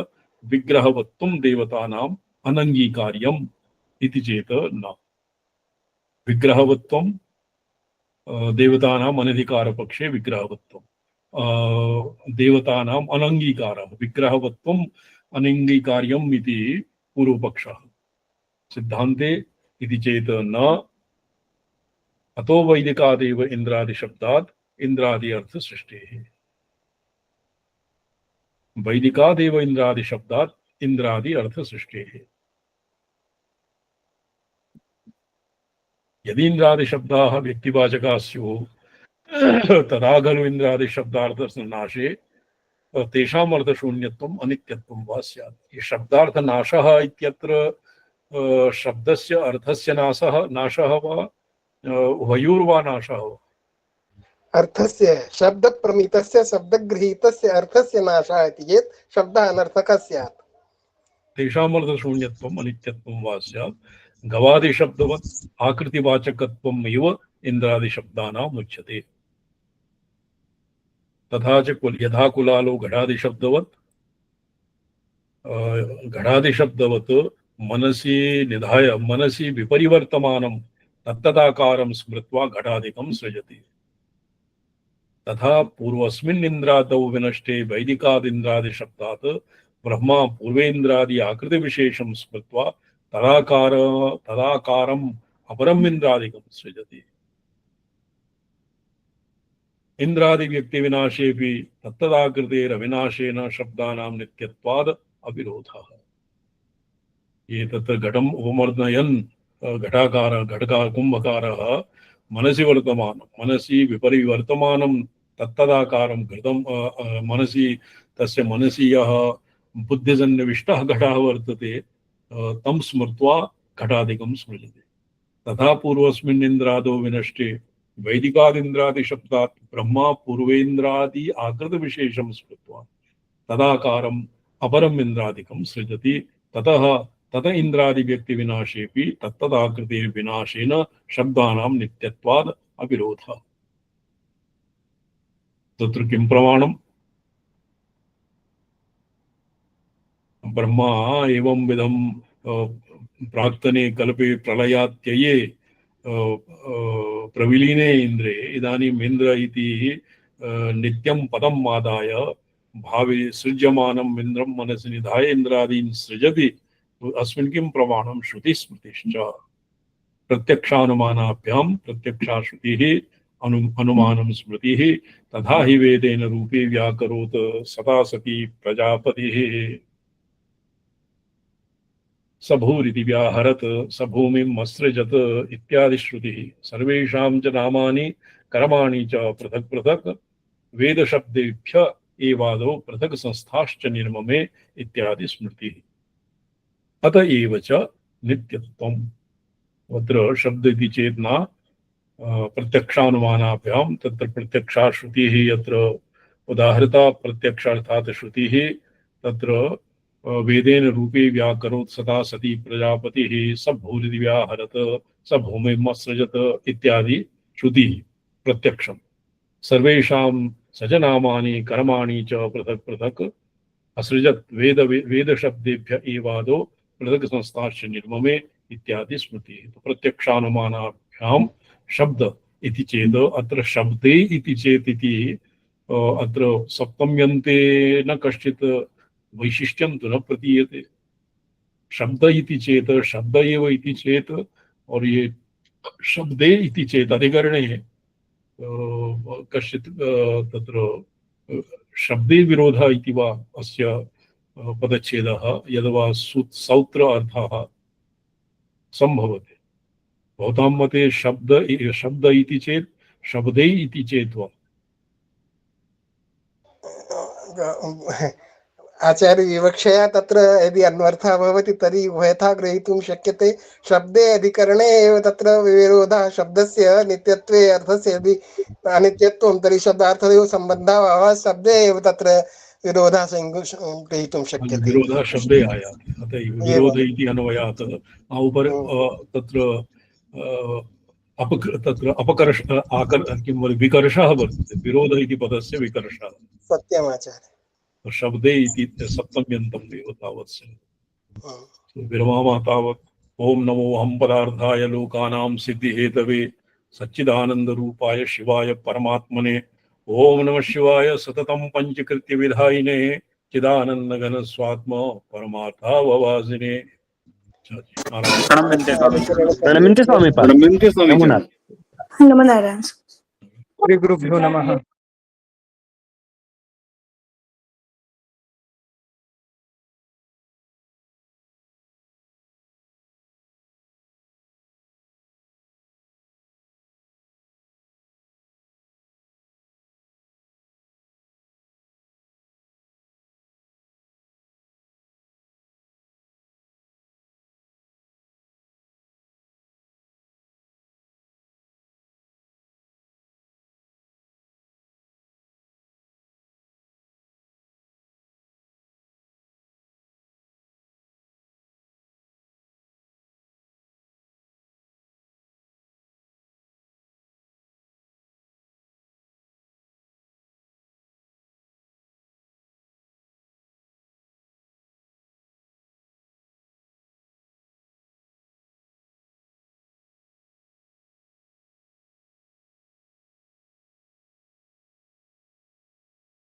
विग्रहवत्वं देवतानाम् अनङ्गीकार्यम् इति चेत न। विग्रहवत्वं देवतानाम् अनधिकारपक्षे विग्रहवत्वं, देवतानाम् अनङ्गीकारः, विग्रहवत्वम् अनङ्गीकार्यम् इति पूर्वपक्षः। सिद्धान्ते इति चेत न। अतो वैदिकादेव इंद्रादिशब्दात् इंद्रादि अर्थ सृष्टेः। वैदिकादेव इंद्रादिशब्दात् इंद्रादि अर्थ सृष्टेः। यदि इंद्रादिशब्दाः व्यक्तिवाचकाः स्युः तदा खलु इंद्रादिशब्दार्थनाशे तेषाम् अर्थशून्यत्वम् अनित्यत्वं वा स्यात्। ये शब्दार्थनाशः इत्यत्र शब्दस्य अर्थस्य नाशः वा वयूर्वा नाशः अर्थस्य शब्द प्रमितस्य शब्द गृहीतस्य अर्थस्य नाशः इति चेत् शब्दः अनर्थकः स्यात्। तेषामर्थशून्यत्वम् अनित्यत्वं वा स्यात् गवादिशब्दवत् आकृतिवाचकत्वम् इव इन्द्रादिशब्दानाम् उच्यते। तथा च यथा कुलालो घटादिशब्दवत् घटादिशब्दवत् मनसि निधाय मनसि विपरिवर्तमानं तत्तदाकारं स्मृत्वा घटादिकं सृजति। तथा पूर्वस्मिन् इन्द्रादौ विनष्टे वैदिकादिन्द्रादिशब्दात् ब्रह्मा पूर्वेन्द्रादि आकृति विशेषं स्मृत्वा तदाकारम् अपरम् इन्द्रादिकं सृजति। इन्द्रादि व्यक्ति विनाशेऽपि तत्तदाकृतेरविनाशेन शब्दानां नित्यत्वाद् अविरोधः। ये तत्र घटम् उपमर्दयन् घटकार कुम्भकारः मनसि वर्तमानं मनसि विपरिवर्तमानं तत्तदाकारं घृतं मनसि तस्य मनसि यः बुद्धिसन्निविष्टः घटः वर्तते तं स्मृत्वा घटादिकं सृजते। तथा पूर्वस्मिन् इन्द्रादौ विनष्टे वैदिकादिन्द्रादिशब्दात् ब्रह्मा पूर्वेन्द्रादि आकृतिविशेषं स्मृत्वा तदाकारम् अपरम् इन्द्रादिकं सृजति। तत इन्द्रादि व्यक्ति विनाशेऽपि तत्तदाकृतिर्विनाशेन शब्दानां नित्यत्वाद् अविरोधः। तत्र किं प्रमाणम्? ब्रह्मा एवं विधं प्राक्तने कल्पे प्रलयात्यये प्रविलीने इन्द्रे इदानीम् इन्द्र इति नित्यं पदम् आदाय भावे सृज्यमानम् इन्द्रं मनसि निधाय इन्द्रादीन् सृजति। अस्मिन् किं प्रमाणं? श्रुतिस्मृतिश्च। प्रत्यक्षानुमानाभ्यां प्रत्यक्षा श्रुतिः अनुमानं स्मृतिः तथा हि वेदेन रूपे व्याकरोत् सदा सती प्रजापतिः। स भूरिति व्याहरत् स भूमिम् असृजत् इत्यादि श्रुतिः सर्वेषां च नामानि कर्माणि च पृथक् पृथक् वेदशब्देभ्य एवादौ पृथक् संस्थाश्च निर्ममे इत्यादि स्मृतिः। अत एव च नित्यत्वम्। अत्र शब्द इति चेत् न प्रत्यक्षानुमानाभ्यां तत्र प्रत्यक्षा श्रुतिः यत्र उदाहृता प्रत्यक्षार्थात् श्रुतिः तत्र वेदेन रूपे व्याकरोत् सदा सती प्रजापतिः स भूरिति व्याहरत् स भूमिम् असृजत् इत्यादि श्रुतिः प्रत्यक्षम्। सर्वेषां स च नामानि कर्माणि च पृथक् पृथक् असृजत् वेदशब्देभ्य एवादौ पृथक् संस्थाश्च निर्ममे इत्यादि स्मृतिः। प्रत्यक्षानुमानाभ्यां शब्द इति चेत् अत्र शब्दे इति चेत् इति अत्र सप्तम्यन्ते न कश्चित् वैशिष्ट्यं तु न प्रतीयते। शब्द इति चेत् शब्द एव इति चेत् और ये शब्दे इति चेत् अधिकरणे कश्चित् तत्र शब्दे विरोधः इति वा अस्य पदच्छेदः यद्वा सौत्र अर्थः संभवते। भवतां मते शब्द इति चेत् शब्दे इति चेत् वा? आचार्य विवक्षया तत्र यदि अन्वर्थः भवति तर्हि उभयथा ग्रहीतुं शक्यते। शब्दे अधिकरणे एव तत्र विरोधः शब्दस्य नित्यत्वे अर्थस्य यदि अनित्यत्वं तर्हि शब्दार्थयोः सम्बन्धः अभावात् शब्दे एव तत्र विरोधः ग्रहीतुं शक्यते। विरोधः शब्दे आयाति अतः विरोध इति अन्वयात् तत्र अपकर्ष किं विकर्षः वर्तते। विरोध इति पदस्य विकर्षः। सत्यम् आचार्य। शब्दे इति सप्तम्यन्तम् एव तावत् विरमामः तावत्। ओम नमो अहं पदार्थाय लोकानां सिद्धिहेतवे सच्चिदानन्दरूपाय शिवाय परमात्मने ओम नमः शिवाय सततं पंचकृत्य विधायिने चिदानंदघन स्वात्म परमार्थावभासिने। प्रणमिन्ते स्वामी नमो नारायण। श्री गुरुभ्यो नमः।